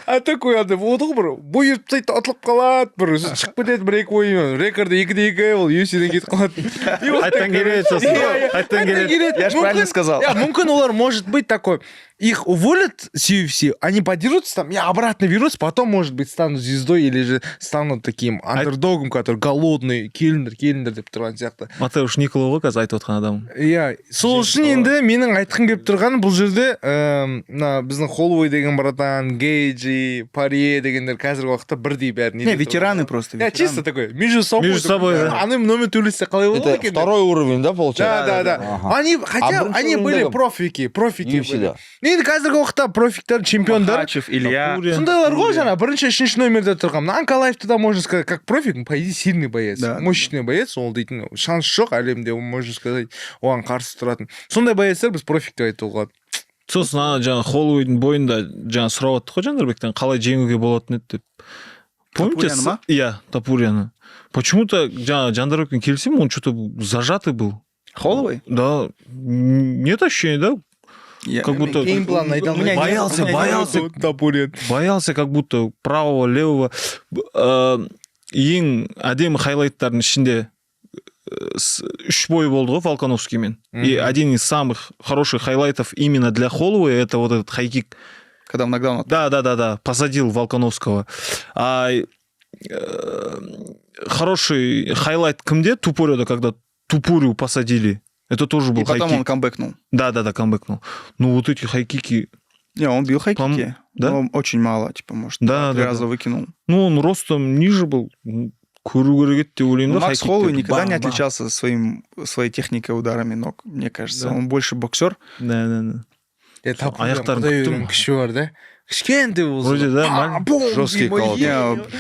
А такой ады болды ғой бір бойы тастайды атылып қалады бір шығып кетеді бір екі ойын рекорды 2-2 ол UFC-ден кетіп қалады. Қайтадан келеді сосын. Қайтадан келеді. Я же правильно сказал. Мүмкін олар может быть такой, их уволят с UFC, они подерутся там и обратно вернутся, потом, может быть, станут звездой или же станут таким андердогом, который голодный, келіндер деп тұрған сияқты. Матеуш Никола ғой қазір айтып отқан адам. Иә, сол үшін енді менің айтқым келіп тұрғаны бұл жерде мына біздің Холлоуэй деген братан, Гейджи, Парье дегендер қазіргі уақытта бірдей бәрі Не, ветераны просто. Я чисто такой, между собой. Между собой, да. Аны номер төлесе қалай болады Это екен? второй уровень, да, получается? Да. Ага. Они, хотя А они были Брюс профики UFC, были. да. Енді қазіргі уақытта профиктер, чемпиондар. Махачев, Илья. Тапурия. Сондайлар ғой жаңа бірінші, үшінші номерде тұрған. Мына Анкалаевты да можно сказать, как профик, по идее, сильный боец. Да. Мощный боец, ол дейтін шанс жоқ әлемде, можно сказать, оған қарсы тұратын. Сондай боецтер біз профик деп айтуға болады. Сосын ана жаңа Холлоуэйдің бойында жаңа сұрап отырдық қой Жандарбектен қалай жеңуге болатын еді деп. Помните? Тапурияны ма? Иә, Тапурияны. Почему-то жаңа Жандарбекпен келісемін, он что-то зажатый был. Холлоуэй? Да, нет ощущения, да? Как будто Геймплан айта У меня алмайды. нет, боялся. Тапурия. боялся, как будто правого, левого. Ең әдемі хайлайттардың ішінде үш бой болды ғой Волконовскиймен. И один из самых хороших хайлайтов именно для Холлоуэя это вот этот хайкик. Когда в нокдаун Да, посадил Волконовского. А хороший хайлайт кімде? Тупорёда, когда Тупурю посадили. Это тоже был И потом хайкик. он камбэкнул. Да, камбэкнул. Ну вот эти хайкики. Не, он бил хайкики. По-моему, да? Но очень мало, типа, может, Да, 3 да, раза да. выкинул. Ну, он ростом ниже был. Көру керек еді деп ойлаймын Но да. Макс хайкиктерді. Холлоуэй никогда не Бам-бам. отличался своей техникой ударами ног, мне кажется. Да. Он больше боксер. Да. Аяқтарын күттім. Күші бар, да? Кішкентай болсын. Вроде, да, Жесткий каут.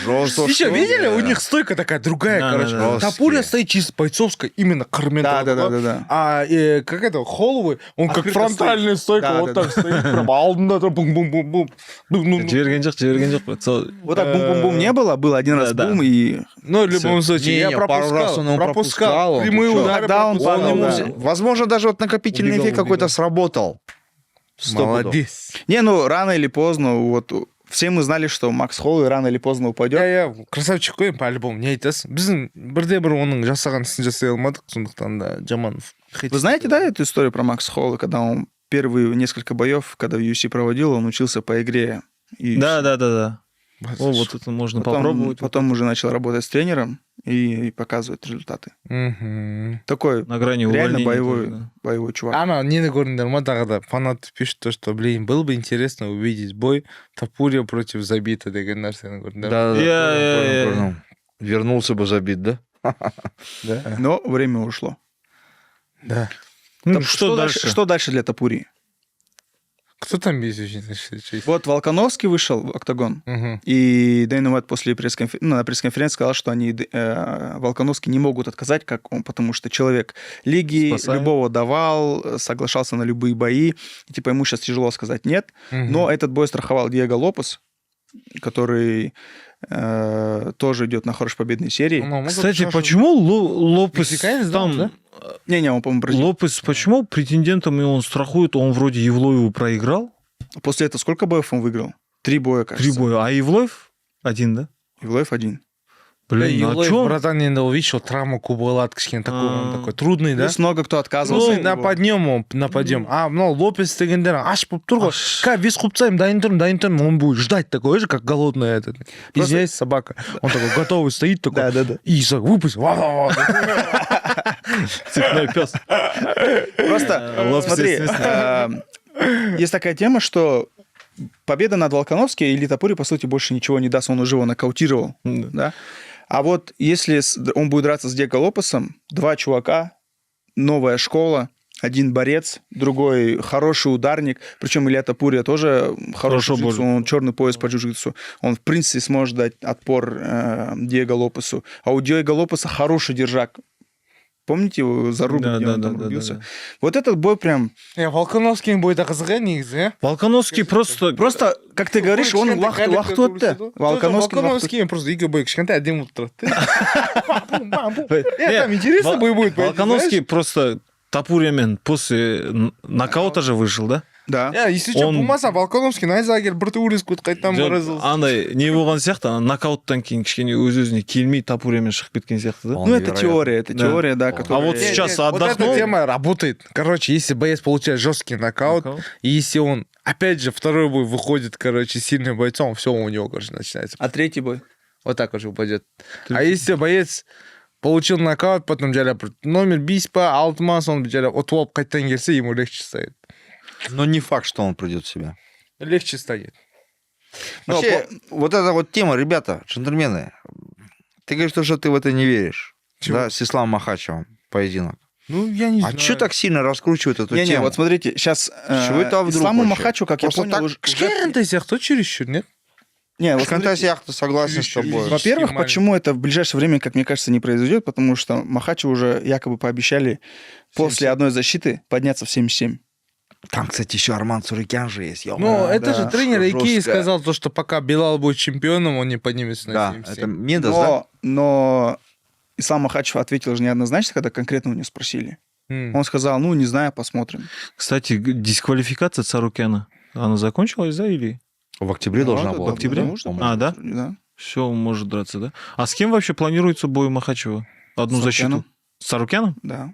Жестко. Еще видели? У них стойка такая другая, Да, короче. да, да. Тапурия стоит чисто бойцовская, именно қырмен. Да. А как это, Холлоуэй, он как Открыто фронтальная стойка, Да, вот да, так стоит, прям алдында тұр, бум-бум-бум-бум. Жіберген жоқ. Сол- Вот так бум-бум-бум не было, был один раз Да. бум, и Ну, в любом случае, я пару раз он пропускал. он Прямые чё? удары Когда он пропускал. падал, Он да. ему- Возможно, даже вот накопительный Убегал, эффект какой-то убегал. сработал. Стопудово. Молодец. Не, ну, рано или поздно, вот, все мы знали, что Макс Холлоуэй рано или поздно упадет. Я красавчик қой, по-любому, не айтасың. Біздің бірде-бір оның жасаған ісін жасай алмадық, сондықтан да жаман. Вы знаете, да, эту историю про Макса Холлоуэя, когда он первые несколько боев, когда в UFC проводил, он учился по игре. И Да. О, вот это можно попробовать. Потом уже начал работать с тренером и показывать результаты. Мгм. Такой На грани реально увольнения боевой, тоже, да. боевой чувак. Ана, нені көрдіңдер ма тағы да фанаты пишут то, что, блин, было бы интересно увидеть бой Тапурия против Забита деген нәрсені көрдіңдер ма? Да, Я- понял. Вернулся бы забит, да? Да. Но время ушло. Да. Ну, что дальше? Что дальше для Тапурии? Кто там безучный? Вот Волконовский вышел в октагон, Угу. и Дэйна Уайт после на пресс-конференции сказал, что они Волконовский не могут отказать, как он, потому что человек лиги, Спасает. любого давал, соглашался на любые бои. И, типа, ему сейчас тяжело сказать нет. Но этот бой страховал Диего Лопес, который тоже идет на хорошей победной серии. Кстати, почему Лопес Мексиканец, да, там... да? Не, он, по-моему, бразилец. Лопес, почему претендентом он страхует? Он вроде Евлоеву проиграл. После этого сколько боев он выиграл? 3 боя, кажется. 3 боя. А Евлоев один, да? Ивлоев 1. Блин, ну а Юлаев, чё? братан, енді ол видишь, травма кубалат кішкене такой, он такой трудный, да? Плюс много кто отказывался. Ну, от на него. подъем он, на подъем. А, ну, Лопес дегендер аш болып тұр ғой. Аш. Как вес купцаем, дайын тұрмын, он будет ждать такой же, как голодный этот. Извиняюсь, собака. Он такой готовый стоит такой. Да. И так выпуск. Ва-ва-ва. Цепной пес. Просто, Лоб смотри, естественно. есть такая тема, что победа над Волконовским или Топури, по сути, больше ничего не даст, он уже его нокаутировал, да? А вот если он будет драться с Диего Лопесом, два чувака, новая школа, один борец, другой хороший ударник, причем Илья Топурия тоже хороший джиу-джитсу, он черный пояс по джиу-джитсу, он, в принципе, сможет дать отпор Диего Лопесу. А у Диего Лопеса хороший держак. Помните его зарубу, где он там рубился? Вот этот бой прям... Волконовский бойда қызығы негізі, Волконовский просто... Просто, как ты говоришь, он уақыт өтті. Волконовский просто екі бой кішкентай әдемі болып тұрады. Там интересный бой будет. Волконовский просто Топуриямен после нокаута же вышел, да? Да. Если что, болмаса Волконовский найзагер бір төбелесіп қайтадан баразылды. Андай не болған сияқты, нокауттан кейін кішкене өз-өзіне келмей Топуриямен шығып кеткен сияқты, да? Ну, это теория, да. А вот сейчас отдохнул... Вот эта тема работает. Короче, если боец получает жесткий нокаут, и если он, опять же, второй бой выходит, короче, сильным бойцом, все у него, короче, начинается. А третий бой? Вот так уже упадет. А если боец получил нокаут, потом номер бейспа, алтыма, он отвоп қайтадан келсе, ему легче станет. Но не факт, что он придет в себя. Легче станет. Вообще, вот эта вот тема, ребята, джентльмены, ты говоришь, что ты в это не веришь. Чего? Да, с Исламом Махачевым поединок. Ну, я не знаю. А что так сильно раскручивают эту Не-не, тему? вот смотрите, сейчас Чего это вдруг Исламу вообще? Махачу, как я Просто понял, так уже... Фантазия, кто чересчур, нет? Не, вот Фантазия яхта, согласен с тобой. Во-первых, маленький. почему это в ближайшее время, как мне кажется, не произойдет, потому что Махачу уже якобы пообещали после одной защиты подняться в 77. Там, кстати, еще Арман Цурикян же есть. Ну, это же тренер что Икеи жестко. сказал, то, что пока Билал будет чемпионом, он не поднимется на Да, 77. это Мендес, да? Но Ислам Махачев ответил же неоднозначно, когда конкретно у него спросили. М. Он сказал, ну, не знаю, посмотрим. Кстати, дисквалификация Царукяна, она закончилась, да, или... В октябре должна Да, была. в октябре? потому что- А, да? Да. Все, он может драться, да? А с кем вообще планируется бой Махачева? Одну С защиту? Сарукяном. С Царукяном? Да.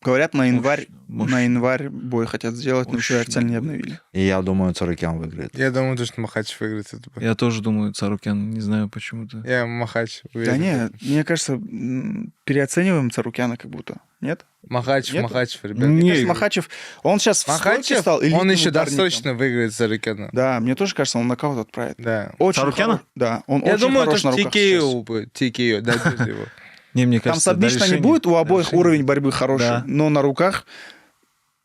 Говорят, на январь, Мощно. на январь бой хотят сделать, но еще Мощно. официально не обновили. И я думаю, Цурикян выиграет. Я думаю, то, что Махачев выиграет этот бой. Я тоже думаю, Царукян, не знаю почему-то. Я Махачев Да уверен. нет, мне кажется, переоцениваем Царукяна как будто. Нет? Махачев, Нет? Махачев, ребят. Мне Не, кажется, Махачев, он сейчас в стойке Махачев, стал он элитным еще ударником. досрочно выиграет Зарыкяна. Да, мне тоже кажется, он нокаут отправит. Да. Очень Царукяна? Да, он Я очень думаю, то, хорош что на руках сейчас. TKO будет. TKO, дадут его. Не, мне Там кажется, сабмишна не решения- будет, у обоих решения. уровень борьбы хороший, Да. но на руках...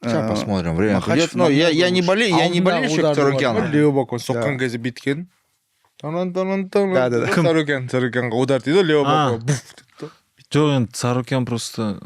Сейчас э, посмотрим. Время Махачев придет. Но я намного не болею, я не болельщик Цурикяна. Леобак, он соққан кезде бүйткен. Да-да-да. Царукянға удар дейді, Леобак. Жоқ, енді Царукян просто...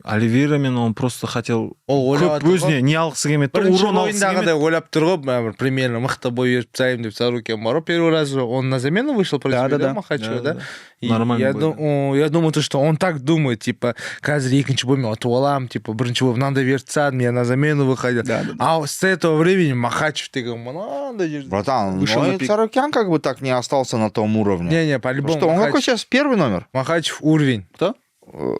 Оливейрамен он просто хотел Ол ойлап көп өзіне не алғысы келмеді да, Бірінші урон алғысы ойындағыдай келмеді. ойлап тұр ғой, бір примерно мықты бой беріп тастаймын деп Царукян бар ғой. Первый раз же он на замену вышел против Да-да-да. Махачева, да? И Нормальный я бой, дум- я думаю, то, что он так думает, типа, қазір екінші боймен ұтып аламын, типа, бірінші бой мынандай беріп тастадым, я на замену выходил. Да-да-да. А с этого времени Махачев деген мынандай жерде. Братан, Вышел ну на и пик. Царукян как бы так не остался на том уровне. Не-не, Ну по-любому. что, он какой сейчас? Первый номер? Махачев уровень. Кто?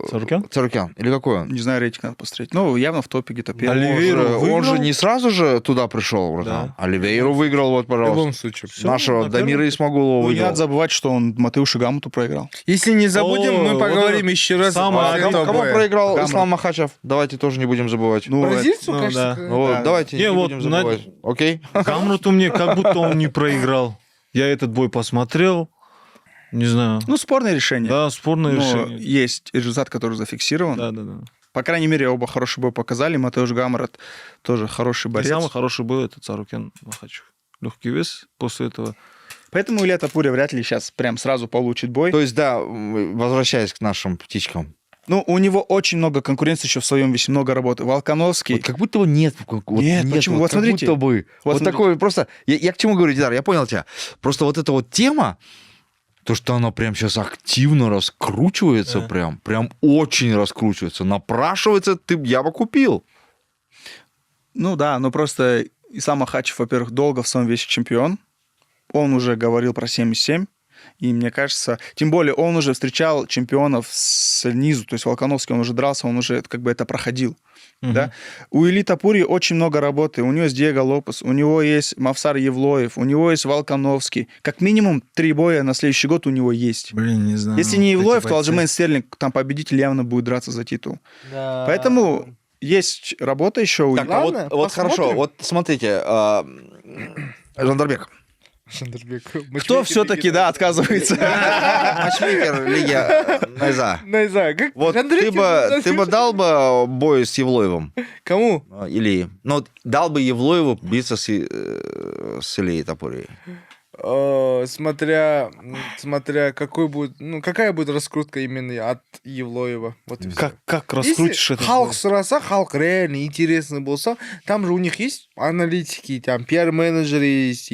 Царукян? Царукян. Или какой он? Не знаю, рейтинг надо посмотреть. Ну, явно в топе где-то первый. Оливейру Он же выиграл? не сразу же туда пришел, братан. Оливейру выиграл, вот, В любом пожалуйста. случае. Всё, Нашего на Дамира первом. Исмагулова Ну, не выиграл. надо забывать, что он Матеушу Гамуту проиграл. Если не забудем, О, мы вот поговорим это еще раз. самое- после А этого кому боя. проиграл Гамрот. Ислам Махачев? Давайте тоже не будем забывать. Ну, Бразильцу, Ну, кажется. да. Вот, да. давайте Не, не вот будем на- забывать. Окей? Гамруту мне как будто он не проиграл. Я этот бой посмотрел. Не знаю. ну, спорное решение. Да, спорное Но решение. есть результат, который зафиксирован. Да. По крайней мере, оба хороший бой показали. Матеуш Гамрот тоже хороший И борец. самый хороший был это Царукян Махачев. Легкий вес после этого. Поэтому Илья Топурия вряд ли сейчас прям сразу получит бой. То есть, да, возвращаясь к нашим птичкам. Ну, у него очень много конкуренции еще в своем весе, много работы. Волконовский. Вот как будто бы нет. Нет, почему? Вот как смотрите. будто бы. Вот Вот смотрите. такое просто... Я к чему говорю, Дидар, я понял тебя. Просто вот эта вот тема, то, что она прям сейчас активно раскручивается, Да. прям очень раскручивается. Напрашивается, я бы купил. Ну да, но просто Ислам Махачев, во-первых, долго в своем весе чемпион. Он уже говорил про 77. И мне кажется, тем более он уже встречал чемпионов снизу, то есть Волконовский, он уже дрался, он уже как бы это проходил. Да? У Ильи Тапури очень много работы. У него есть Диего Лопес, у него есть Мавсар Евлоев, у него есть Волконовский. Как минимум 3 боя на следующий год у него есть. Блин, не знаю. Если не Евлоев, Эти то бойцы. Алджимейн Стерлинг, там победитель явно будет драться за титул. Да. Поэтому есть работа еще у Так, Ильи. а Ладно, вот посмотрим. хорошо, вот смотрите, Жандарбек, Шандербек. Кто все-таки, да, отказывается? матчмейкер Лиги Найза. Найза, как Вот Шандербек, ты бы дал бы бой с Евлоевым? Кому? Или, ну, дал бы Евлоеву биться с Ильей Тапурией? Смотря какой будет, ну, какая будет раскрутка именно от Евлоева. Вот и всё. Как раскрутишь Если это? халық сұраса, халық реально интересный болса, там же у них есть аналитики, там пиар-менеджеры есть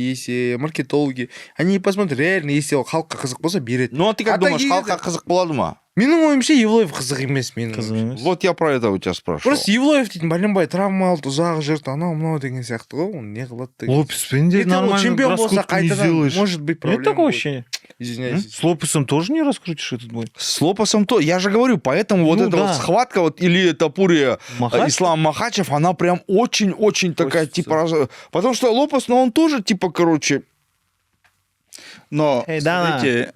маркетологи. Они посмотрят, реально, если ол халыққа қызық болса, береді. Ну, а ты как так думаешь, егер халыққа қызық болады ма? Менің ойымша, Евлоев қызық емес менің. Қызық емес. Вот я про это у тебя спрашивал. Просто Евлоев дейтін бәленбай травма алды, ұзақ жүрді, анау мынау деген сияқты ғой, оны не қылады деген. Лопеспен де Ертең ол нормально чемпион болса, раскрутку не қайтадан сделаешь. может быть Нет проблема. такого будет. ощущения? Извиняюсь. С Лопесом тоже не раскрутишь этот бой? С Лопесом то, я же говорю, поэтому вот Ну эта да. вот схватка, вот Илья Тапури, Махач? Ислам Махачев, она прям очень-очень такая, Хочется. типа, потому что Лопес, ну, он тоже, типа, короче, Но, Эй, да. смотрите,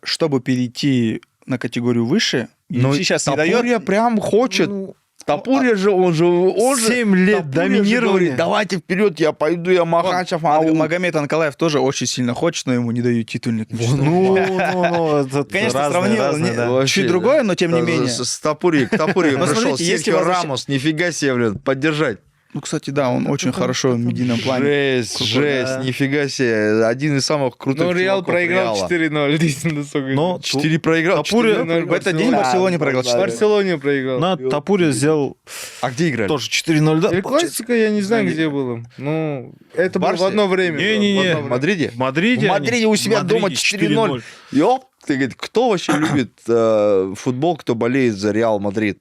чтобы перейти на категорию выше, ну, UFC сейчас не Тапурия дает... прям хочет. Тапурия же, он же 7 лет Тапурия же доминирования. говорит, давайте вперед, я пойду, я Махачев, Магомед Анкалаев тоже очень сильно хочет, но ему не дают титульник. Ну, это Конечно, разные, сравнил разные, не- да. Вообще, чуть другое, но тем не менее. С Тапури, к Тапури Ну, пришел смотрите, если Серхио возвращ- Рамос, нифига себе, блин, поддержать. Ну, кстати, да, он очень хорошо в медийном плане. Жесть, нифига себе, один из самых крутых Но Реал чуваков проиграл Реала. 4-0. Действительно, сука. Но 4 проиграл, Тапури- 4-0. В этот день Барселоне проиграл В 4. Барселоне проиграл. на Тапуре сделал А где играли? тоже 4-0, да? Или получается? классика, я не знаю, где было. Ну, это было в Барсе? одно время. Не-не-не. было, В Мадриде? В Мадриде. В Мадриде у себя дома 4-0. Ёп, ты говорит, кто вообще любит футбол, кто болеет за Реал Мадрид?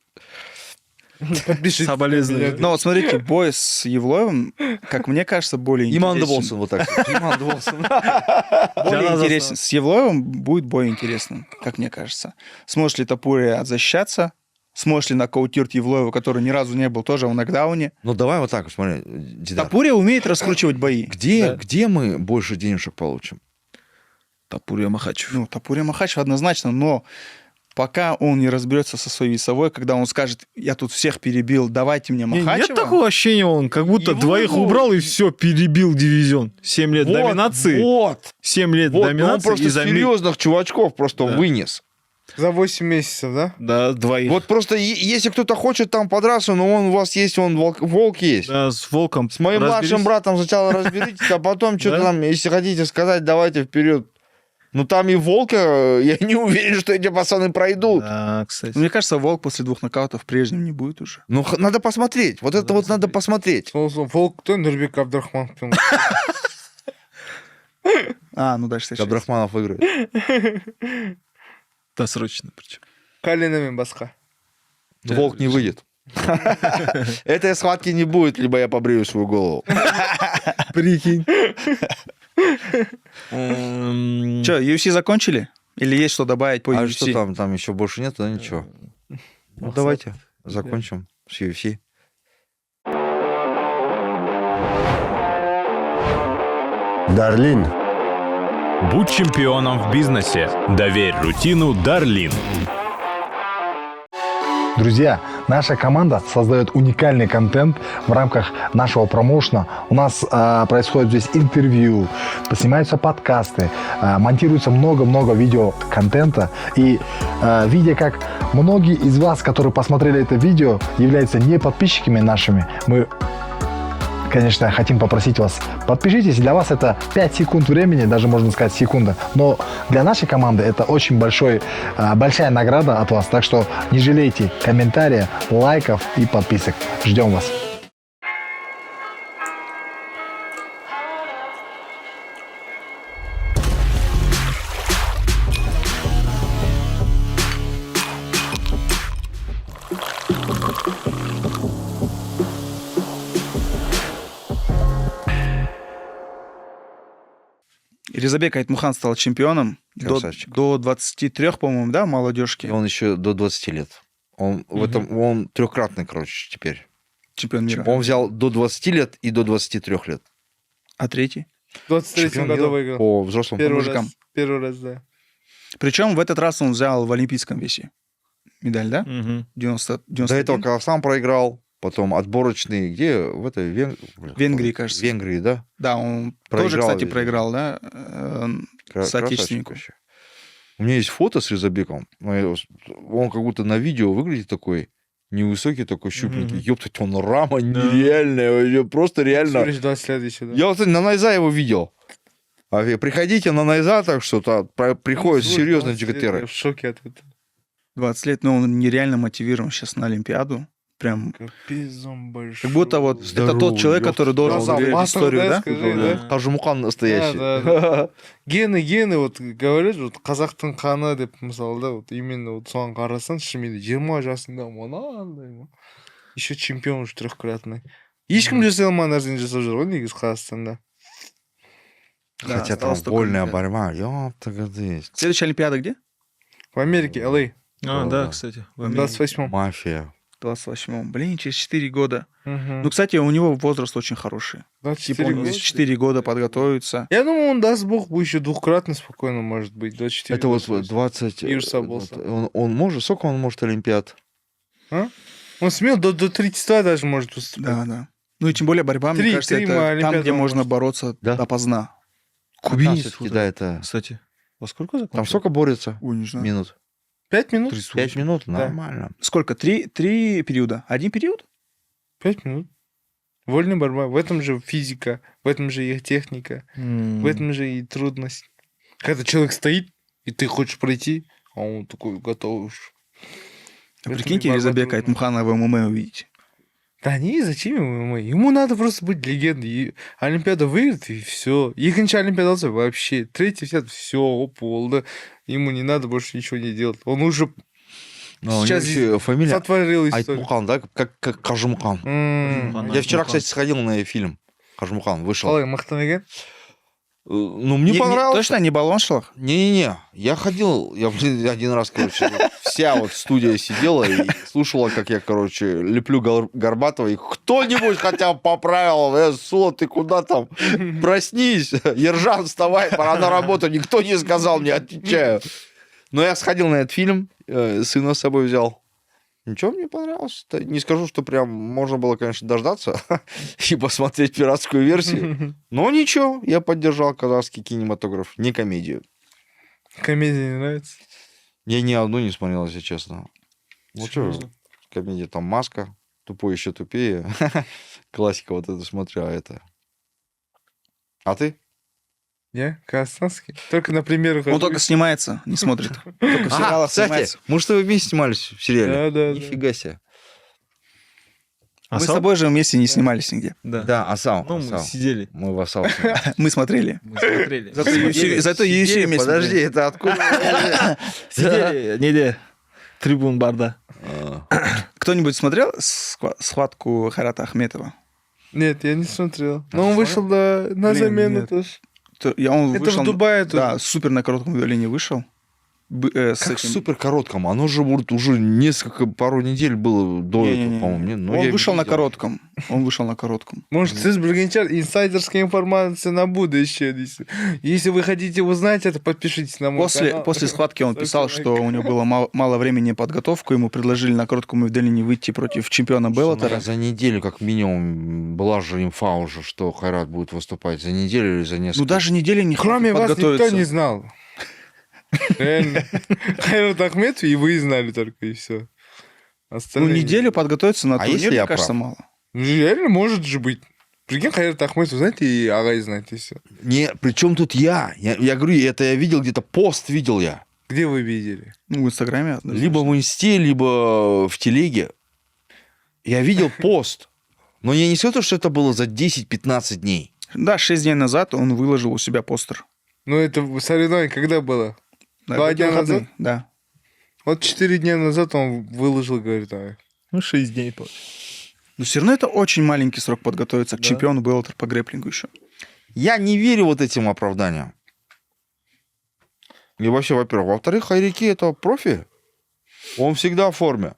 Подпишитесь. Соболезную. Но вот смотрите, бой с Евлоевым, как мне кажется, более Иман интересен. Болсон, вот так. Иман Болсон. Более Для нас интересен. С Евлоевым будет бой интересным, как мне кажется. Сможет ли Тапури защищаться? Сможет ли нокаутировать Евлоева, который ни разу не был тоже в нокдауне? Ну, давай вот так, вот, смотри, Дидар. Тапури умеет раскручивать бои. Где мы больше денежек получим? Тапуре Махачев. Ну, Тапури Махачев однозначно, но пока он не разберется со своей весовой, когда он скажет, я тут всех перебил, давайте мне Не, Махачева. нет такого ощущения, он как будто Его- двоих убрал и все, перебил дивизион. 7 лет доминации. Вот. 7 лет Вот, но он доминации просто и за серьезных чувачков просто Да. вынес. За 8 месяцев, да? Да, двоих. Вот просто если кто-то хочет там подраться, но он у вас есть, он волк есть. Да, с Волком. С моим разберись. младшим братом сначала разберитесь, а потом что-то Да? там, если хотите сказать, давайте вперед. Ну там и волка, я не уверен, что эти пацаны пройдут. Да, кстати. Мне кажется, Волк после 2 нокаутов прежним не будет уже. Ну надо посмотреть, вот это вот надо посмотреть. Волк-то Нурбек Абдрахманов. Ну дальше. Абдрахманов выиграет. Досрочно причем. Калинамен басқа. Волк не выйдет. Этой схватки не будет, либо я побрею свою голову. Прикинь. Что, UFC закончили? Или есть что добавить по А UFC? что там еще больше нет, да ничего. Ну давайте закончим с UFC. Дарлин. Будь чемпионом в бизнесе. Доверь рутину Дарлин. Друзья, наша команда создает уникальный контент в рамках нашего промоушена. У нас происходит здесь интервью, снимаются подкасты, монтируется много-много видеоконтента. И видя, как многие из вас, которые посмотрели это видео, являются не подписчиками нашими, мы, конечно, хотим попросить вас, подпишитесь. Для вас это 5 секунд времени, даже можно сказать секунда. Но для нашей команды это очень большая награда от вас. Так что не жалейте комментариев, лайков и подписок. Ждем вас. Резабек Айтмухан стал чемпионом Красавчик. до 23, по-моему, да, молодежки. И он еще до 20 лет. Он в этом, он трехкратный, короче, теперь. Чемпион мира. Он взял до 20 лет и до 23 лет. А третий? В 23-м Чемпион году мира выиграл. По взрослым. Первый мужикам. раз. Первый раз, да. Причем в этот раз он взял в олимпийском весе медаль, да? Мгм. 90, До этого 91. Казахстан проиграл, потом отборочный, где? В этой Венгрии, кажется. Венгрии, да? Да, он Проиграл тоже, кстати, везде. проиграл, да, Красавчик соотечественнику. вообще. У меня есть фото с Резабеком. Он как будто на видео выглядит такой невысокий, такой щупленький. Мгм. Ёптать, он рама нереальная, вообще, просто реально. Всего лишь 20 лет еще, да. Я вот на Найза его видел. Приходите на Найза, так что приходят Слушай, серьезные 20 лет, джигатеры. Я в шоке от этого. 20 лет, но он нереально мотивирован сейчас на Олимпиаду. Прям Капец, он большой. как будто вот это Здоровый, тот человек, ёпта. который должен Глаза заверить матом, историю, да, да? скажи, да? Қажымұқан настоящий. Да, да. Гены, вот говорят, вот қазақтың қаны деп мысалы, да, вот именно вот соған қарасаң, шынымен 20 жасында мынандай. Еще чемпион уже трехкратный. Ешкім жасай алмаған нәрсені жасап жүр ғой негізі Қазақстанда. Да, Хотя там осталось только вольная Олимпиада. борьба. Ёпта, годы. Следующая Олимпиада где? В Америке, LA, А, Да, да, да. кстати. в в Америке. 28-м. Мафия. В 28-м. Блин, через 4 года. Мгм. Ну, кстати, у него возраст очень хороший. 24 Типа он года. 4 года подготовится. Я думаю, он, даст бог, еще двухкратно спокойно может быть. 24 Это вот года. 20... Юрса Болса. Он может... Сколько он может Олимпиад? Он смел до 30 даже может выступать. Да, да. Ну и тем более борьба, мне Три кажется, это Олимпиады там, где он можно может. бороться Да. допоздна. Кубинец, всё-таки, все-таки, да, это... Кстати, во сколько закончил? Там сколько борется? Ой, не знаю. Минут? 5 минут? 5 минут? Нормально. Сколько? Три периода? Один период? 5 минут. Вольная борьба. В этом же физика, в этом же их техника, в этом же и трудность. Когда человек стоит, и ты хочешь пройти, а он такой готов уж. В этом Прикиньте, и борьба Резабека трудная. Айтмуханова в ММА увидеть. Да не, зачем ему? Ему надо просто быть легендой. И Олимпиада выиграет, и все. Екінші Олимпиада алса вообще. Третий взят, все, оп, болды. Ему не надо больше ничего не делать. Он уже Но у сейчас него еще фамилия сотворил историю. Айтмухан, да? Как Қажымұқан. М. Я вчера, кстати, сходил на фильм. Қажымұқан вышел. Қалай, мықты екен? Ну, мне Не- понравилось. Точно не баллоншлах? Не-не-не, я ходил, я блин, один раз, короче, вся вот студия сидела и слушала, как я, короче, леплю Горбатова, и кто-нибудь хотя бы поправил, Сула, ты куда там? Проснись, Ержан, вставай, пора на работу, никто не сказал мне, отвечаю. Но я сходил на этот фильм, сына с собой взял. Ничего, мне понравилось. Не скажу, что прям можно было, конечно, дождаться и посмотреть пиратскую версию. Но ничего, я поддержал казахский кинематограф, не комедию. Комедия не нравится? Я ни одну не смотрел, если честно. Ну что, Серьезно? комедия там «Маска», «Тупой еще тупее». Классика вот это смотрю, а это... А ты? Я? Казахстанский? Только на примерах. Он только снимается, не смотрит. Только в сериалах кстати, снимается. мы что, вместе снимались в сериале? Да, да, да. Нифига себе. Мы с Асал? тобой же вместе не снимались нигде. Да. Да, Асал. Ну, мы Асал. сидели, Мы в Асал снимались. Мы смотрели. мы смотрели. Зато UFC Сидели, вместе подожди, смотрели. это откуда? Сидели, неде, трибун барда. Кто-нибудь смотрел схватку Хайрата Ахметова? Нет, я не смотрел. Но он вышел на Блин, замену нет. тоже. Он Это вышел, в Дубае тоже. Да, супер на коротком удаление вышел. С Как этим- супер коротком. Оно же вот уже пару недель было до этого, Не-не-не. по-моему. нет? Ну, Он я вышел на видел. коротком. Он вышел на коротком. Может, сіз білген шығар, инсайдерская информация на будущее. Дейсіз. Если вы хотите узнать это, подпишитесь на мой канал. После схватки он писал, что у него было мало времени на подготовку. Ему предложили на коротком удалении выйти против чемпиона Беллатора. За неделю, как минимум, была же инфа уже, что Хайрат будет выступать. За неделю или за несколько. Ну, даже недели не Кроме вас никто подготовиться. не знал. Реально. Хайрат Ахметов и вы знали только, и все. Ну, неделю подготовиться на А турнир, если мне я кажется, прав? мало. Реально может же быть. Прикинь, Хайрат Ахметов, знаете, и Агай знает, и все. Не, причем тут я? Я говорю, это я видел где-то, пост видел я. Где вы видели? Ну, в Инстаграме. однозначно. Либо в инсте, либо в телеге. Я видел пост. Но я не скажу, что это было за 10-15 дней. Да, 6 дней назад он выложил у себя постер. Ну, это соревнование когда было? Да, 2 в эти дня выходные, назад? Да. Вот 4 дня назад он выложил, говорит, Ну, 6 дней. Но все равно это очень маленький срок подготовиться к Да. чемпиону Беллатор по грэпплингу еще. Я не верю вот этим оправданиям. И вообще, во-первых. Во-вторых, Хайрики это профи. Он всегда в форме.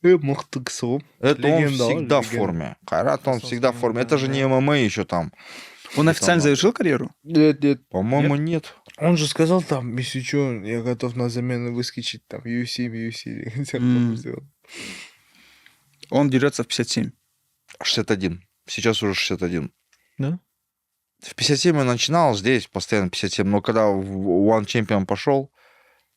Мықты кісі ғой. Это он Легенда, всегда в легенда. форме. Хайрат, он всегда в форме. Это же не ММА еще там. Он официально завершил карьеру? Нет. По-моему, нет. Он же сказал там, если что, я готов на замену выскочить там UFC. Он дерется в 57. 61. Сейчас уже 61. Да? В 57 он начинал, здесь постоянно 57. Но когда в One Champion пошел,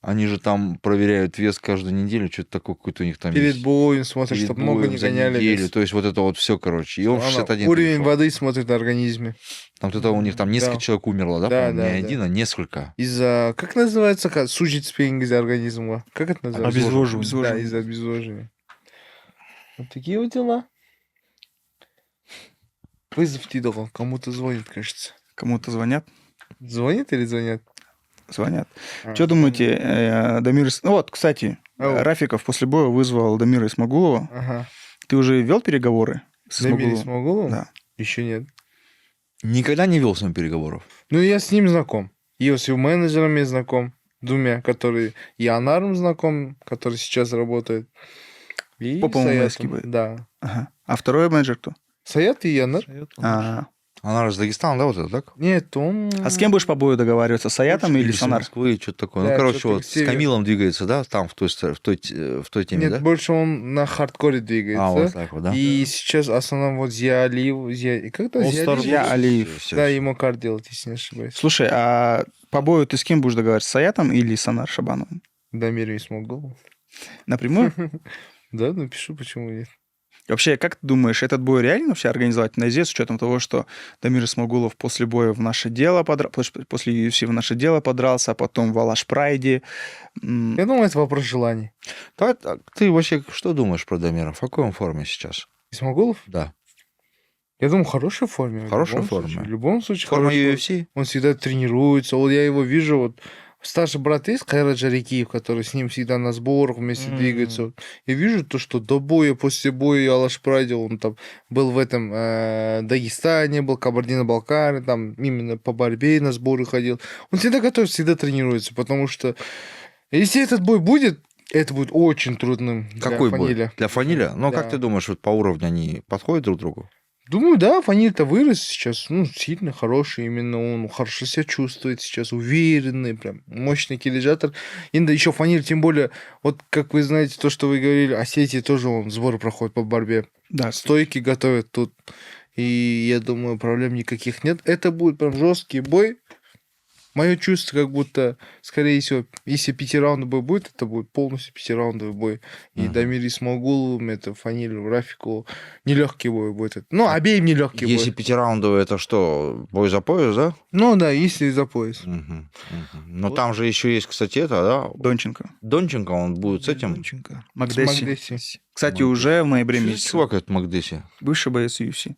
они же там проверяют вес каждую неделю, что-то такое какое-то у них там Перед есть. боем смотрят, Перед чтобы много боем не за гоняли. неделю. вес. То есть вот это вот все, короче. И он в Она 61 Уровень пришел. воды смотрит на организме. Там кто-то у них там несколько Да. человек умерло, да? Да, по-моему? да, Не да. один, а несколько. Из-за, как называется, сужить спиннинг из организма? Как это называется? Обезвоживание. Да, из-за обезвоживания. Вот такие вот дела. Вызов Тидова. Кому-то звонит, кажется. Кому-то звонят? Звонит или звонят? Звонят. А, Что думаете, Дамир... Ну вот, кстати, Ау. Рафиков после боя вызвал Дамира Исмагулова. Ага. Ты уже вел переговоры с Дамир Исмагуловым? Исмагулов? Да. Еще нет. Никогда не вел с ним переговоров. Ну, я с ним знаком. И с его менеджерами знаком. Двумя, которые... И Анаром знаком, который сейчас работает. И Поповым Саятом. выскибает. Да. Ага. А второй менеджер кто? Саят и Анар. А, Она из Дагестана, да, вот это, так? Нет, он... а с кем будешь по бою договариваться? С Саятом или с с Анар? Москвы, что-то такое. Да, Ну, короче, что-то вот с север. Камилом двигается, да, там, в той теме, Нет, да? больше он на хардкоре двигается. А, вот так вот, да? И сейчас в основном вот Зия Алиев... Как-то All Зия Star. Алиев? Я Алиев. Всё, Да, всё. ему карт делать, если не ошибаюсь. Слушай, а по бою ты с кем будешь договариваться? С Саятом или с Анар Шабановым? Дамир Исмагулов. Напрямую? Да, напишу, почему нет. И вообще, как ты думаешь, этот бой реально вообще организовать на ЗЕ с учетом того, что Дамир Исмагулов после боя в наше дело после UFC в наше дело подрался, а потом в Алаш Прайде? Я думаю, это вопрос желаний. Так, ты вообще что думаешь про Дамира? В какой он форме сейчас? Исмагулов? Да. Я думаю, в хорошей форме. В хорошей любом форме. случае. В любом случае, Форма хорошей. UFC? Он всегда тренируется. Вот я его вижу, вот старший брат есть, Кайрат Джарикиев, который с ним всегда на сборах вместе двигается. Вот. Я вижу то, что до боя, после боя Алаш Прайде, он там был в этом Дагестане, был Кабардино-Балкарии, там именно по борьбе на сборы ходил. Он всегда готов, всегда тренируется, потому что если этот бой будет, это будет очень трудным Какой для бой? Фаниля. Для Фаниля? Ну, Да. как ты думаешь, вот по уровню они подходят друг к другу? Думаю, да, Фаниль-то вырос сейчас, ну, сильно хороший, именно он хорошо себя чувствует сейчас, уверенный, прям мощный килижатор. И да, еще Фаниль, тем более, вот как вы знаете, то, что вы говорили, Осетии тоже он сборы проходит по борьбе. Да, Стойки готовят тут. И я думаю, проблем никаких нет. Это будет прям жесткий бой. Мое чувство, как будто, скорее всего, если 5-раундовый бой будет, это будет полностью 5-раундовый бой. И Дамир Исмагуловым, это Фанилю, Рафику, нелегкий бой будет. Ну, обеим нелегкий Если бой. 5-раундовый, это что, бой за пояс, да? Ну да, если за пояс. Но там же еще есть, кстати, это, да? Донченко. Донченко, он будет с этим. Донченко. С Магдеси. Магдеси. Кстати, уже в ноябре месяце. Чувак, это Магдеси. Бывший боец UFC.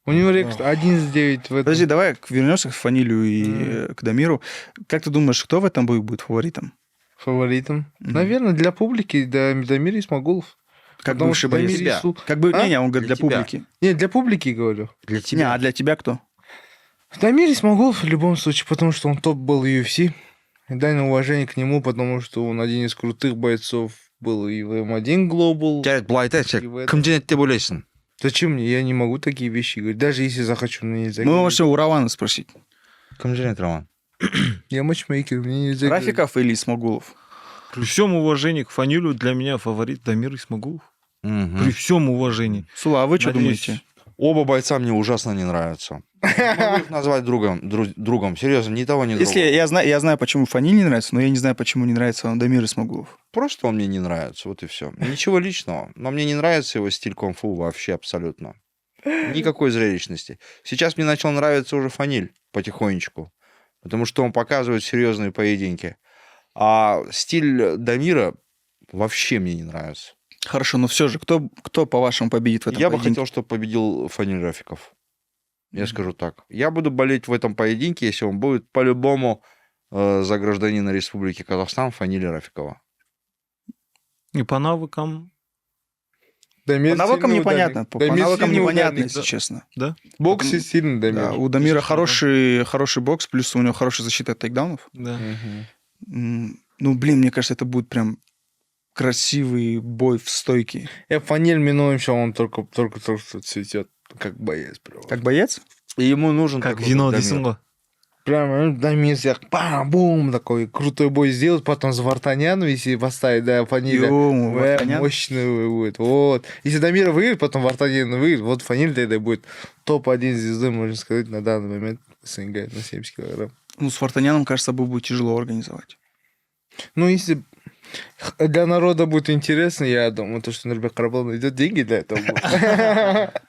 У него рекорд 11-9 в этом. Подожди, давай вернемся к Фанилю и к Дамиру. Как ты думаешь, кто в этом бою будет фаворитом? Фаворитом. Наверное, для публики Дамир Исмагулов. Как Потому бывший что боец? Дамир Ису- Как бы... А? Не, он говорит Для для тебя. публики. Нет, для публики говорю. Для Не, тебя. а для тебя кто? Дамир Исмагулов в любом случае, потому что он топ был UFC. И дай на уважение к нему, потому что он один из крутых бойцов был и в М1 Global. Жарит, былай айтайыншы, И в этом. кім жеңеді деп ойлайсың? Зачем мне? Я не могу такие вещи говорить. Даже если захочу, мне нельзя Мы говорить. вообще у Равана спросить. Кім жеңеді, Роман? Я матчмейкер, мне нельзя говорить. Рафиков или Исмагулов? При всем уважении к Фанилю, для меня фаворит Дамир Исмагулов. Мгм. При всем уважении. Сула, а вы что Надеюсь. думаете? Оба бойца мне ужасно не нравятся. Не могу их назвать другом. Серьезно, ни того, ни другого. Если я знаю, почему Фаниль не нравится, но я не знаю, почему не нравится вам Дамир Исмагулов. Просто он мне не нравится, вот и все. Ничего личного. Но мне не нравится его стиль кунг-фу вообще абсолютно. Никакой зрелищности. Сейчас мне начал нравиться уже Фаниль потихонечку. Потому что он показывает серьезные поединки. А стиль Дамира вообще мне не нравится. Хорошо, но все же, кто по-вашему победит в этом Я бы поединке? хотел, чтобы победил Фаниль Рафиков. Я скажу так. Я буду болеть в этом поединке, если он будет по-любому за гражданина Республики Казахстан Фаниля Рафикова. И по навыкам Дамир По навыкам сильный непонятно. ударник. По Дамир навыкам сильный непонятно, ударник. если честно. Да? В боксе сильный Дамир. Да, у Дамира хороший бокс, плюс у него хорошая защита от тейкдаунов. Да. Мгм. Ну, блин, мне кажется, это будет прям красивый бой в стойке. Фаниль Миноевич, он только цветет, как боец. Прям. Как боец? И ему нужен Как такой вино, Дамир. дейсің ғой. Прям Дамир всех бам-бум, такой крутой бой сделать, потом за Вартанян если поставить, да, Фаниль. Ё, Вартанян. Мощный будет. Вот. Если Дамир выиграет, потом Вартанян выиграет, вот Фаниль тогда будет топ-1 звездой, можно сказать, на данный момент СНГ на 70 килограмм. Ну, с Вартаняном, кажется, будет тяжело организовать. Ну, если для народа будет интересно, я думаю, то, что Нурбек Карабал найдет деньги для этого.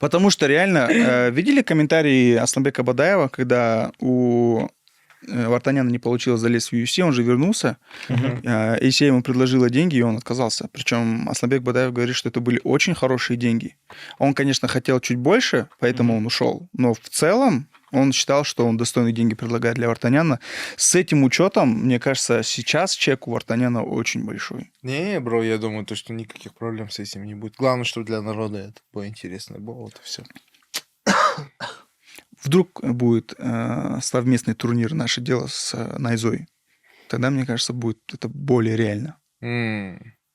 Потому что реально, видели комментарии Асланбека Бадаева, когда у Вартаняна не получилось залезть в UFC, он же вернулся, Эйсия ему предложила деньги, и он отказался. Причем Асланбек Бадаев говорит, что это были очень хорошие деньги. Он, конечно, хотел чуть больше, поэтому он ушел. Но в целом он считал, что он достойные деньги предлагает для Вартаняна. С этим учетом, мне кажется, сейчас чек у Вартаняна очень большой. Не, бро, я думаю, то, что никаких проблем с этим не будет. Главное, чтобы для народа это было интересно. Вот и все. Вдруг будет совместный турнир «Наше дело» с Найзой. Тогда, мне кажется, будет это более реально.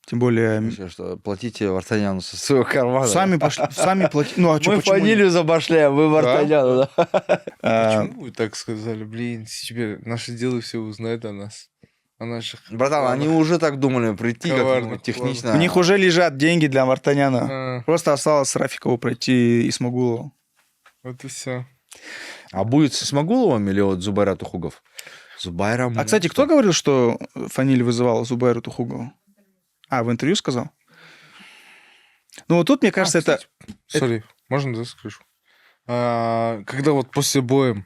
Тем более... Вообще, что платите Вартаняну со своего кармана. Сами платите. Ну, а что, Мы почему? фамилию забашляем, вы Вартаняну, да? Почему вы так сказали? Блин, теперь наше дело все узнают о нас. О наших... Братан, они уже так думали прийти, Коварных как технично. У них уже лежат деньги для Вартаняна. А, Просто осталось Рафикову пройти и Смогулову. вот и все. А будет с Исмагуловым или вот Зубайра Тухугов? Зубайра... А, кстати, кто говорил, что Фаниль вызывал Зубайру Тухугову? А, в интервью сказал? Ну, вот тут, мне кажется, это... Сори, можно, да, скажу? Когда вот после боя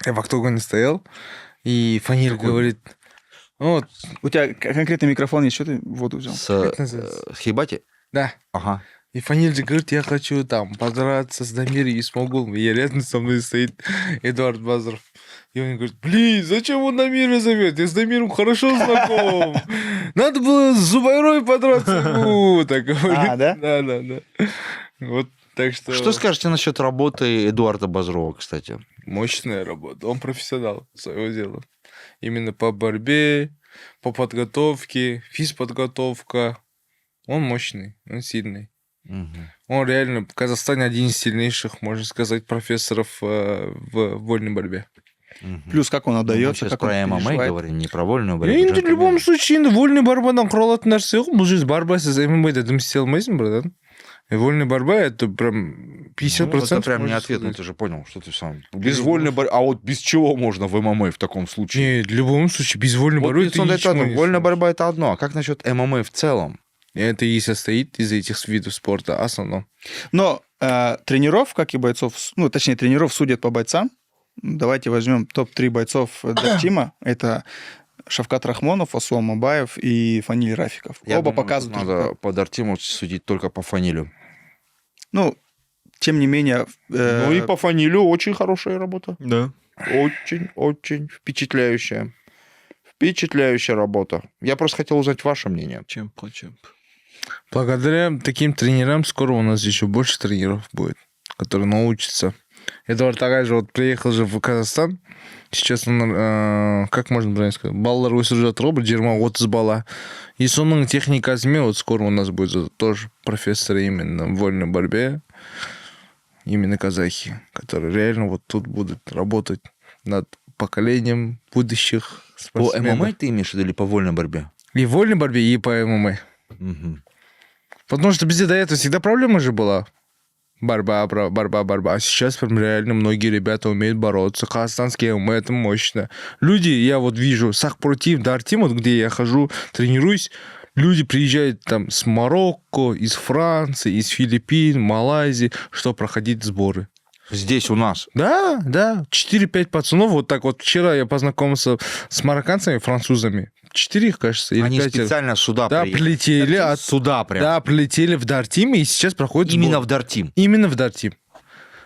я в октагоне стоял, и Фаниль говорит... Ну, вот, У тебя конкретный микрофон есть, что ты воду взял? как называется? С Хибати? Да. Ага. И Фаниль же говорит, я хочу там подраться с Дамиром и Смогулом. И рядом со мной стоит Эдуард Базаров. И он говорит, блин, зачем он Дамира зовет? Я с Дамиром хорошо знаком. Надо было с Зубайрой подраться. Так говорит. А, да? Да. Вот, так что... Что скажете насчет работы Эдуарда Базарова, кстати? Мощная работа. Он профессионал своего дела. Именно по борьбе, по подготовке, физподготовка. Он мощный, он сильный. Мгм. Он реально в Казахстане один из сильнейших, можно сказать, профессоров в вольной борьбе. Мгм. Плюс как он Мы отдается, сейчас как про он ММА переживает. говорим, не про вольную борьбу. Енді в джентльменов. любом случае енді вольный барбадан құралатын нәрсе ғой. Бұл жерде барбасыз ММА-да дым істей алмайсың, братан. И вольная борьба это прям 50%. Ну, это прям не можно ответ, ну сказать. ты же понял, что ты сам. Без вольной борьбы. А вот без чего можно в ММА в таком случае? Не, в любом случае, без вольной Вот борьбы без ты вольной ничего борьбы. не Вольная сможешь. борьба это одно. А как насчет ММА в целом? Это и состоит из этих видов спорта, основном. Но тренеров, как и бойцов, ну, точнее, тренеров судят по бойцам. Давайте возьмем топ-3 бойцов Дартима. Это Шавкат Рахмонов, Асуам Мабаев и Фаниль Рафиков. Я Оба думаю, показывают. тут надо по Дартиму судить только по фанилю. Ну, тем не менее... Ну и по фанилю очень хорошая работа. Да. Очень впечатляющая. Впечатляющая работа. Я просто хотел узнать ваше мнение. Чемп по чемп. Благодаря таким тренерам скоро у нас еще больше тренеров будет, которые научатся. Эдуард Агай же вот приехал же в Казахстан. Сейчас он, как можно правильно сказать, балалар өсіп жатыр ғой, 20-30 бала. И соның техникасымен вот скоро у нас будет тоже профессоры именно в вольной борьбе. Именно казахи, которые реально вот тут будут работать над поколением будущих По спортсменов. ММА ты имеешь в виду или по вольной борьбе? И в вольной борьбе, и по ММА. Мгм. Потому что без до этого всегда проблема же была. Борьба. А сейчас прям реально многие ребята умеют бороться. Казахстанский ММА, это мощно. Люди, я вот вижу, Сахпротив, Дартим, вот где я хожу, тренируюсь, люди приезжают там с Марокко, из Франции, из Филиппин, Малайзии, чтобы проходить сборы. Здесь у нас. Да, 4-5 пацанов. Вот так вот вчера я познакомился с марокканцами, французами. 4 их, кажется, или Они 5. специально сюда Да, приехали. прилетели. Сюда прям. Да, прилетели в Дартиме и сейчас проходят Именно сборы. в Дартим. Именно в Дартим.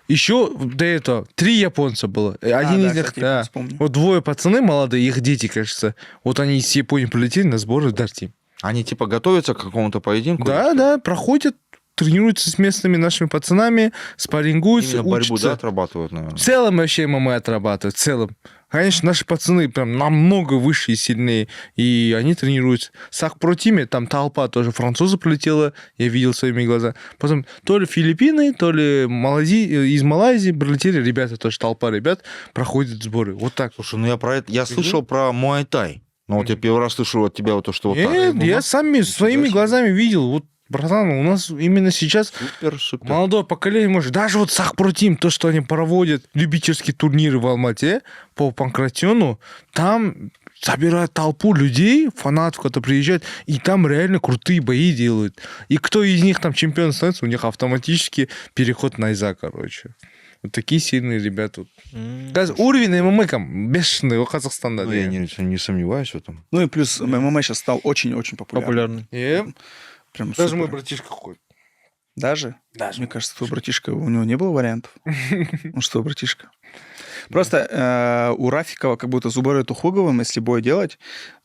Еще до этого 3 японца было. Один из них, кстати, да. вспомнил. Вот 2 пацаны молодые, их дети, кажется. Вот они из Японии прилетели на сборы в Дартим. Они типа готовятся к какому-то поединку? Да, проходят тренируется с местными нашими пацанами, спаррингуется, Именно борьбу, учится. да, отрабатывают, наверное? В целом вообще ММА отрабатывают, в целом. Конечно, наши пацаны прям намного выше и сильнее, и они тренируются. В Сахпро-тиме там толпа тоже француза прилетела, я видел своими глазами. Потом то ли Филиппины, то ли из Малайзии прилетели ребята, тоже толпа ребят, проходят сборы. Вот так. Слушай, ну я слышал про Муай-тай. Но вот я первый раз слышу от тебя вот то, что вот так. Нет, я сами своими себе. глазами видел. Вот, братан, у нас именно сейчас Супер. молодое поколение, может, даже вот Сахпро-тим, то, что они проводят любительские турниры в Алмате по панкратиону, там собирают толпу людей, фанатов, которые приезжают, и там реально крутые бои делают. И кто из них там чемпион становится, у них автоматически переход на ИЗА, короче. Вот такие сильные ребята. Уровень ММА бешеный у Казахстана. Ну, я не сомневаюсь в этом. Ну и плюс ММА сейчас стал очень-очень популярным. Популярный. Прям Даже супер. мой братишка ходит. Даже? Даже. Мне кажется, твой братишка, у него не было вариантов. Ну что, братишка? Просто у Рафикова как будто с Зубарой Тухуговым, если бой делать,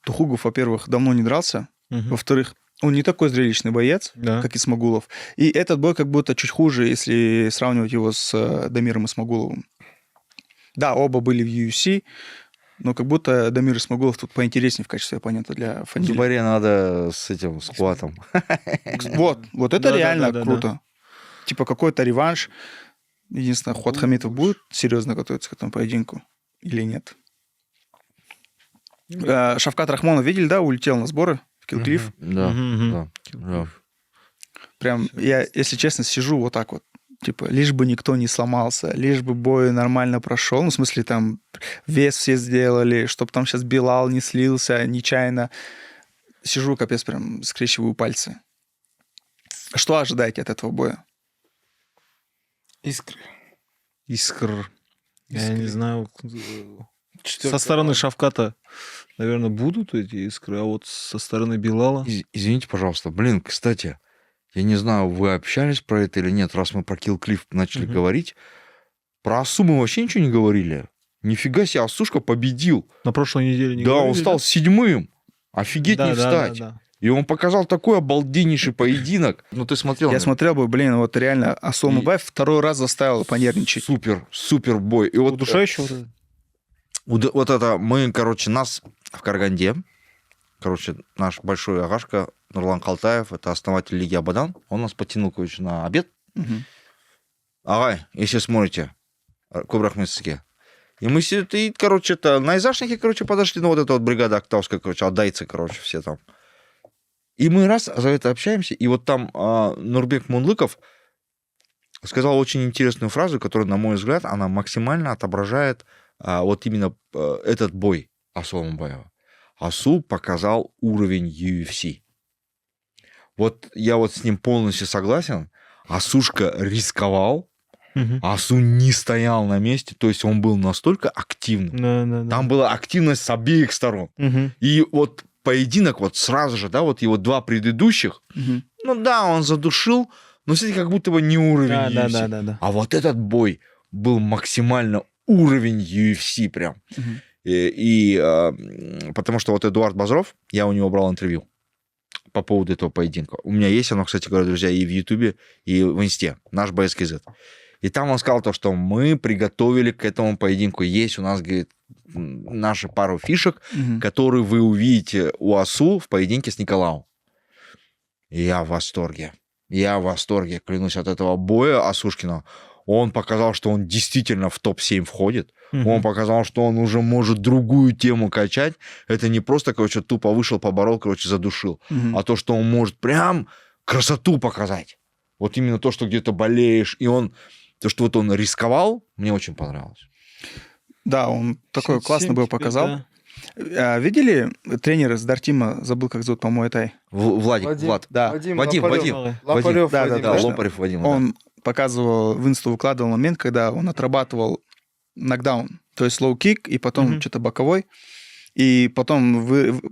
Тухугов, во-первых, давно не дрался, во-вторых, он не такой зрелищный боец, Да. как Исмагулов. И этот бой как будто чуть хуже, если сравнивать его с Дамиром Исмагуловым. Да, оба были в UFC, но как будто Дамир Исмагулов тут поинтереснее в качестве оппонента для Фанили. Зубаре надо с этим скватом. Вот это Да, реально да, да, круто. Типа какой-то реванш. Единственное, Хуат Хамитов будет серьезно готовиться к этому поединку или нет? Шавкат Рахмонов, видели, да, улетел на сборы в Килклифф? Да. Прям я, если честно, сижу вот так вот. Типа, лишь бы никто не сломался, лишь бы бой нормально прошел. Ну, в смысле, там вес все сделали, чтобы там сейчас Билал не слился нечаянно. Сижу, капец, прям скрещиваю пальцы. Что ожидаете от этого боя? Искры. Искр. Я не знаю. Четвёртый Со стороны раунд. Шавката, наверное, будут эти искры, а вот со стороны Билала... Извините, пожалуйста. Блин, кстати, я не знаю, вы общались про это или нет, раз мы про Kill Cliff начали говорить. Про Асу мы вообще ничего не говорили. Нифига себе, Асушка победил. На прошлой неделе не Да, говорили, он стал седьмым. Офигеть Да, не да, встать. да. И он показал такой обалденнейший поединок. Ну, ты смотрел? Я смотрел бы, блин, вот реально Асу Мубаев второй раз заставил понервничать. Супер бой. И вот, Удушающий вот этот? вот это мы, короче, нас в Караганде, короче, наш большой агашка Нурлан Калтаев, это основатель Лиги Абадан, он нас потянул, короче, на обед. Мгм. Агай, если смотрите, Кубрахмецке. И мы сидим, и, короче, это, на Изашнике, короче, подошли, ну, вот эта вот бригада Актавская, короче, отдайцы, короче, все там. И мы раз за это общаемся, и вот там Нурбек Мунлыков сказал очень интересную фразу, которая, на мой взгляд, она максимально отображает вот именно этот бой Асу Амбаева. Асу показал уровень UFC. Вот я вот с ним полностью согласен. Асушка рисковал, Асу не стоял на месте, то есть он был настолько активным. Да. Там была активность с обеих сторон. И вот поединок вот сразу же, да, вот его два предыдущих, Мгм. ну да, он задушил, но, кстати, как будто бы не уровень Да, UFC. да. А вот этот бой был максимально уровень UFC прям. Мгм. Потому что вот Эдуард Базров, я у него брал интервью по поводу этого поединка. У меня есть оно, кстати говоря, друзья, и в Ютубе, и в Инсте, наш БСКЗ. И там он сказал то, что мы приготовили к этому поединку. Есть у нас, говорит, наши пару фишек, Мгм. которые вы увидите у Асу в поединке с Николао. И я в восторге. Клянусь, от этого боя Асушкина. Он показал, что он действительно в топ-7 входит. Он показал, что он уже может другую тему качать. Это не просто, короче, тупо вышел, поборол, короче, задушил. Мгм. А то, что он может прям красоту показать. Вот именно то, что где-то болеешь. И он, то, что вот он рисковал, мне очень понравилось. Да, он такой классный бой показал. Да. Видели тренер из Дартима, забыл, как зовут, по-моему, Этай? Влад. Да. Вадим. Лопарев Да, Вадим, Да, Точно. Лопарев Вадим. да. Он показывал, в инсту выкладывал момент, когда он отрабатывал нокдаун, то есть лоу-кик, и потом что-то боковой. И потом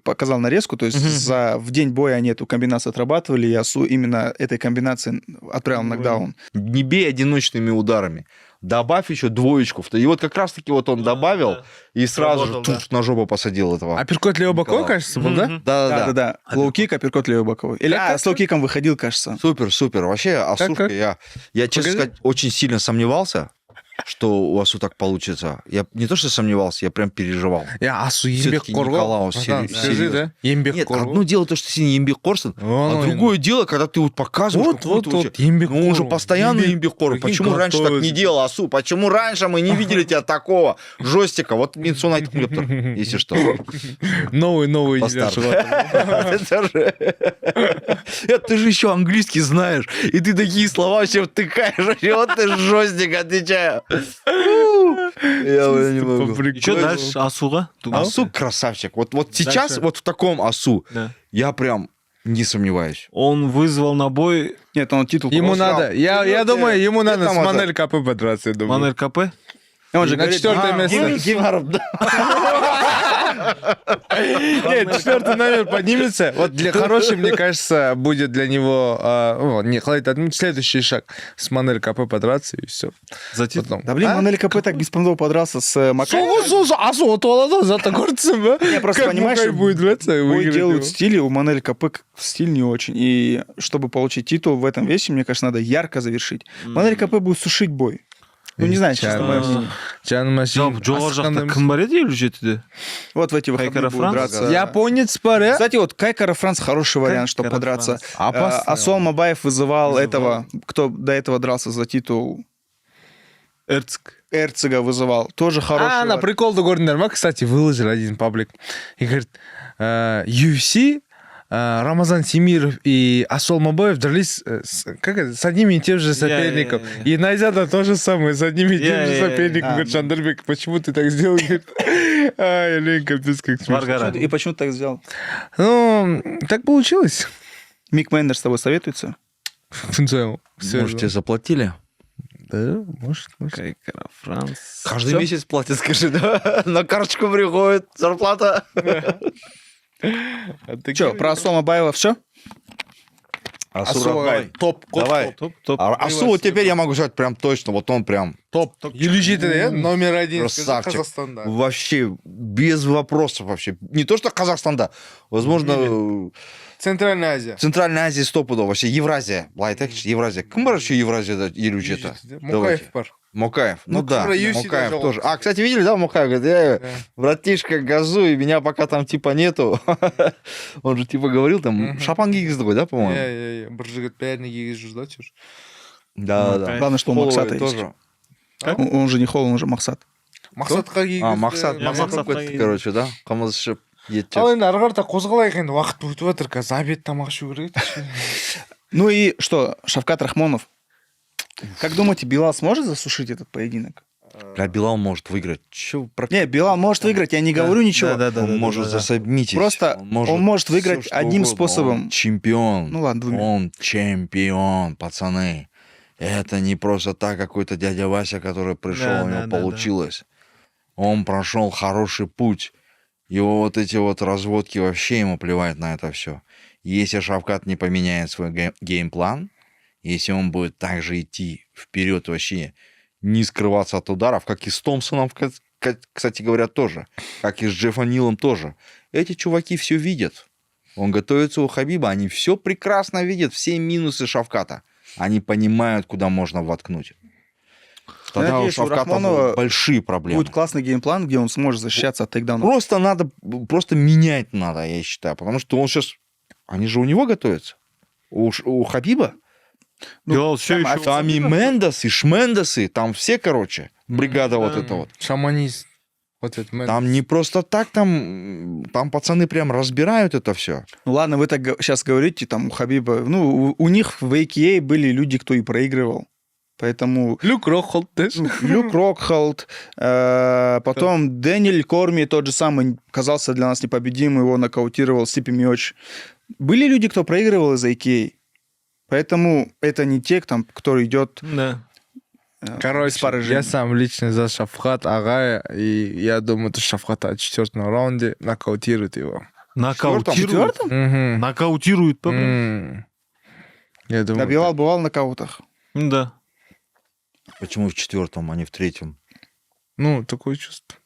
показал нарезку, то есть в день боя они эту комбинацию отрабатывали, и Асу именно этой комбинацией отправил нокдаун. Не бей одиночными ударами. добавь еще двоечку. И вот как раз-таки вот он добавил, и сразу же Работал, тут на жопу посадил этого. Апперкот левый боковой, Николай. кажется, был, да? Да-да-да. Да. Лоу-кик, апперкот левый боковой. Или с лоу-киком выходил, кажется. Супер. Вообще, Асушка, как? я, честно Покажи. сказать, очень сильно сомневался, что у Асу так получится. Я не то, что сомневался, я прям переживал. Асу еңбек Всё-таки қорғау. Николаус, Братан, серьезно. Скажи, да? Еңбек Нет, қорғау. одно дело то, что сильно еңбекқорсың, а Ой, другое дело, когда ты вот показываешь Вот, какую-то вот, вообще- еңбек Ну, он же қорғау. постоянно еңбекқор. Прикинь, Почему раньше так не готовится. делал, Асу? Почему раньше мы не видели тебя такого жестика? Вот мен соны айтқым келіп тұр, если что. Новый Бастард. нелер Это же- Ты же еще английский знаешь, и ты такие слова вообще втыкаешь, вообще, вот ты жестик, отвечаю. Я не могу. И что дальше? Асуға? Асу красавчик. Вот сейчас, Дальше. вот в таком Асу, Да. я прям не сомневаюсь. Он вызвал на бой Нет, он титул... Ему Просто надо, я вперед, думаю, ему где надо там с это? Манель КП подраться, я думаю. Манер КП. Он же На говорит, четвертое место. Нет, 4-й номер поднимется. Вот для хороший, мне кажется, будет для него... Не, Халид, отметь следующий шаг. С Манель КП подраться, и все. За титул. Потом. Да блин, Манель КП так беспонтово подрался с Макаевым. Асу отвалады, зато көрдсің ба? Я просто Как понимаешь, Мукай будет драться, бой выиграть делают его. в стиле, у Манель КП стиль не очень. И чтобы получить титул в этом весе, мне кажется, надо ярко завершить. Манель КП будет сушить бой. Ну, не знаю, честно, мое мнение. Жаным Жалпы жоғары жақта кім бар еді елу жетіде? Вот в эти выходные Кайкара будут Франц? драться. Японец бар, а? Кстати, вот Кайкара Франц хороший вариант, чтобы Кайкара подраться. Франц. Опасно. Асол Мабаев вызывал этого, кто до этого дрался за титул, Эрцк. Эрцега вызывал. Тоже хороший. На прикол көрдіңдер ма? Кстати, выложил один паблик. И говорит, UFC, Рамазан Семиров и Асол Мабаев дрались с одними и тем же соперником. И Найзада то же самое, с одними и тем же соперником. Говорит, Шандербек, почему ты так сделал? Говорит, ай, блин, капец, как смешно. Варгара. И почему ты так сделал? Ну, так получилось. Мик Мендер с тобой советуется? Всё. Может, тебе заплатили? Да, может. Кайкара Франц. Каждый месяц платят, скажи, да? На карточку приходит зарплата. Что, про Асол Мабаева все? Асу, давай. Топ, Давай. Топ. Асу вот теперь я могу сказать прям точно, вот он прям топ. Елу номер один. красавчик. Казахстанда. Вообще без вопросов вообще. Не то, что Казахстанда, возможно, Центральная Азия. Центральная Азия стопудово, вообще Евразия. Былай айтайықшы, Евразия. Кім бар еще Евразияда елу жеті? Мукаев бар. Мукаев. Ну да, про UFC Мукаев даже тоже. А, кстати, видели, да, Мукаев? Говорит, я, братишка, газуй, меня пока там типа нету. Он же типа говорил там, шапан кигізді ғой, да, по-моему? Иә. Бір жігіт бәріне кигізіп жүр, да, чур. Да. Главное, что у Максата есть. тоже. Он же не Холл, он же Максат. Мақсатқа кигізді. А, Максат Мақсатқа болып кетті, кигізді. короче, да? Қымыз ішіп, ет Ал жеп. енді ары қарата қозғалайық енді уақыт өтіп жатыр қазір обед тамақ ішу керек еді. Ну и что, Шавкат Рахмонов? Как думаете, Билал сможет засушить этот поединок? Бля, Билал может выиграть. Че про... Не, Билал может выиграть, я не говорю ничего. Он может засобмитить. Просто он может выиграть всё, что одним угодно. способом. Он чемпион. Ну ладно, двумя. Он чемпион, пацаны. Это не просто так какой-то дядя Вася, который пришел, Да, у него да, получилось. Он прошел хороший путь. Его вот эти вот разводки вообще ему плевать на это все. Если Шавкат не поменяет свой геймплан, если он будет также идти вперед вообще, не скрываться от ударов, как и с Томпсоном, кстати говоря, тоже, как и с Джеффом Нилом тоже. Эти чуваки все видят. Он готовится у Хабиба, они все прекрасно видят, все минусы Шавката. Они понимают, куда можно воткнуть. Тогда у надеюсь, у Шавката Рахмонова будут большие проблемы. Будет классный геймплан, где он сможет защищаться от тейкдаунов. Просто надо, просто менять надо, я считаю. Потому что он сейчас... Они же у него готовятся. У Хабиба. Билал все еще. Там и Мендес, и Шмендесы, там все, короче, бригада вот эта вот. Шаманист. Вот это Там не просто так, там пацаны прям разбирают это все. Ну ладно, вы так сейчас говорите, там у Хабиба... Ну, у них в AKA были люди, кто и проигрывал. Поэтому... Люк Рокхолд. Люк Рокхолд, потом Дэниэль Корми, тот же самый, казался для нас непобедимым, его нокаутировал Стипи Миоч. Были люди, кто проигрывал из AKA. Поэтому это не те, там, кто идет... Да. Короче, я сам лично за Шавкат Агая, и я думаю, что Шавкат в 4-м раунде нокаутирует его. Нокаутирует? Мгм. Нокаутирует, по прям. Я Да, думаю, Билал бывал в нокаутах. Да. Почему в 4-м, а не в 3-м? Ну, такое чувство.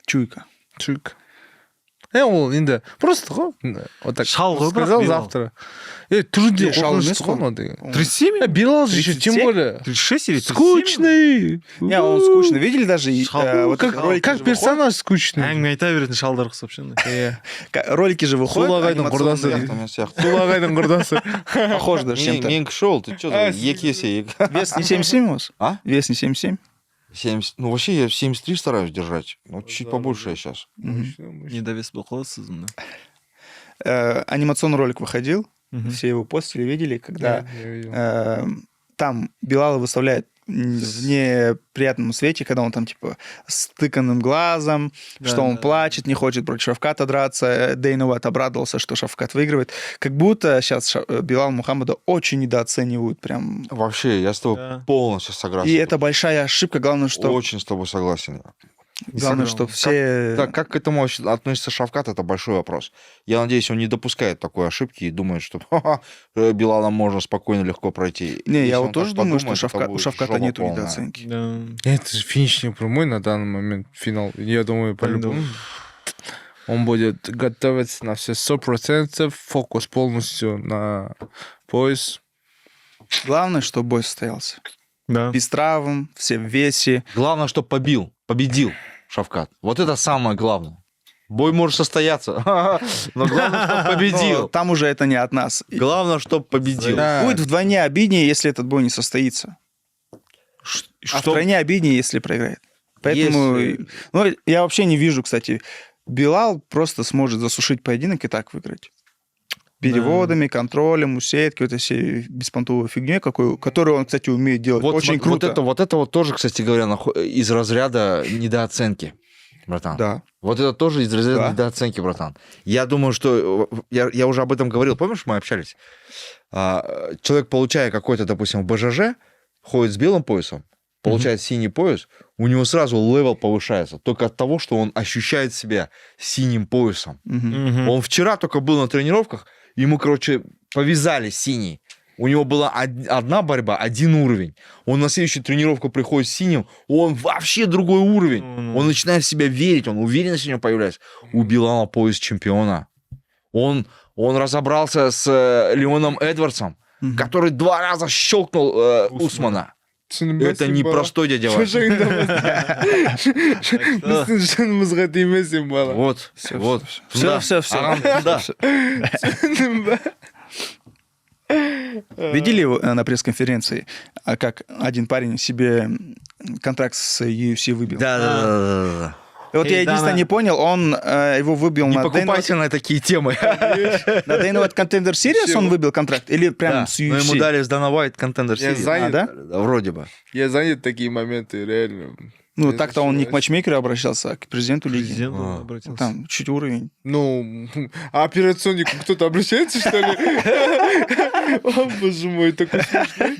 Чуйка. Чуйка. Ол енді просто ғой вот так Шал ғой, сказал бірақ Билал. завтра түрде шал емес қорқынышты ғой қой. анау деген 37 ме? Билал же еще тем 37? более 36 или 37? скучный. Не, он скучно. Видели даже Шал. вот Как, ролики как же персонаж скучный. әңгіме айта беретін шалдар ұқсап ше андай. Иә. ролики же выходят. Сулағайдың анимационные. құрдасы. Мен сияқты. Сулағайдың құрдасы. Похож даже чем-то. Мен кіші ол, ты что, А, есе. Вес не 77 у вас? А? Вес не 77? 70, ну, вообще я 73 стараюсь держать. Ну, чуть побольше я сейчас. Недовес болып қаласыз мына. Анимационный ролик выходил. Мгм. Все его постили, видели, когда Я видел. там Билала выставляет в неприятном свете, когда он там типа с тыканным глазом, Да, что он да, плачет, не хочет против Шавката драться. Дейнуват обрадовался, что Шавкат выигрывает. Как будто сейчас Билал Мухаммада очень недооценивают прям. Вообще, я с тобой Да. полностью согласен. И это большая ошибка. Главное, что, Очень с тобой согласен. главное, что все... Да, как к этому вообще относится Шавкат, это большой вопрос. Я надеюсь, он не допускает такой ошибки и думает, что Билалом можно спокойно, легко пройти. Не, Если я он вот так тоже думаю, что подумает, это у будет Шавката жопа нету полная. недооценки. Да. Это же финишный прямой на данный момент, финал. Я думаю, по-любому. Он будет готовиться на все 100%, фокус полностью на пояс. Главное, что бой состоялся. Да. Без травм, все в весе. Главное, что победил Шавкат. Вот это самое главное. Бой может состояться, но главное, что Но победил. там уже это не от нас. Главное, что победил. Да. Будет вдвойне обиднее, если этот бой не состоится. А втройне обиднее, если проиграет. Поэтому, Если- ну, я вообще не вижу, кстати, Билал просто сможет засушить поединок и так выиграть. Переводами, контролем, усеткой, вот этой всей беспонтовой фигней, которую он, кстати, умеет делать. Очень круто. Вот это вот тоже, кстати говоря, из разряда недооценки, братан. Да. Вот это тоже из разряда Да. недооценки, братан. Я думаю, что... Я уже об этом говорил. Помнишь, мы общались? Человек, получая какой-то, допустим, БЖЖ, ходит с белым поясом, получает синий пояс, у него сразу левел повышается. Только от того, что он ощущает себя синим поясом. Мгм. Мгм. Он вчера только был на тренировках, ему, короче, повязали синий. У него была одна борьба, один уровень. Он на следующую тренировку приходит с синим, он вообще другой уровень. Ну-ну. Он начинает в себя верить, он уверенность у него появляется. У Билала пояс чемпиона. Он разобрался с Леоном Эдвардсом, Мгм. который 2 раза щелкнул Усмана. Это не простой дядя Вася. Жанымызға тимесін бала. Вот, вот. Всё, Да. всё, всё. Да. Видели на пресс-конференции, как один парень себе контракт с UFC выбил? Да. И вот я Эй, единственное Дана. не понял, он его выбил Не на покупайте на такие темы. Dana White Contender Series, он выбил контракт? Или прям Да, с но ему UFC? дали с Dana White Contender Я Series. занят. да? Да, вроде бы. Я занят в такие моменты, реально. Ну, Это так-то он не к вообще- матчмейкеру обращался, а к президенту лиги. Президент А. обратился. Там чуть уровень. Ну, а операционнику кто-то обращается, что ли? О, боже мой, такой смешной.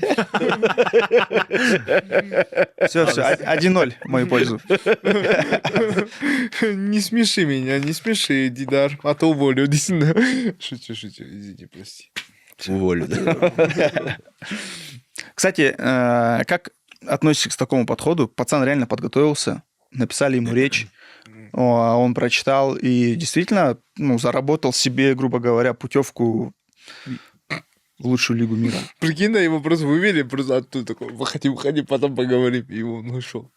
Все, 1-0 в мою пользу. Не смеши меня, не смеши, Дидар, а то уволю, действительно. Шучу, извини, прости. Уволю. Кстати, как относишься к такому подходу? Пацан реально подготовился, написали ему речь, он прочитал и действительно заработал себе, грубо говоря, путевку в лучшую лигу мира. Прикинь, да, его просто вывели, просто оттуда такой, выходи, потом поговорим, и он ушел.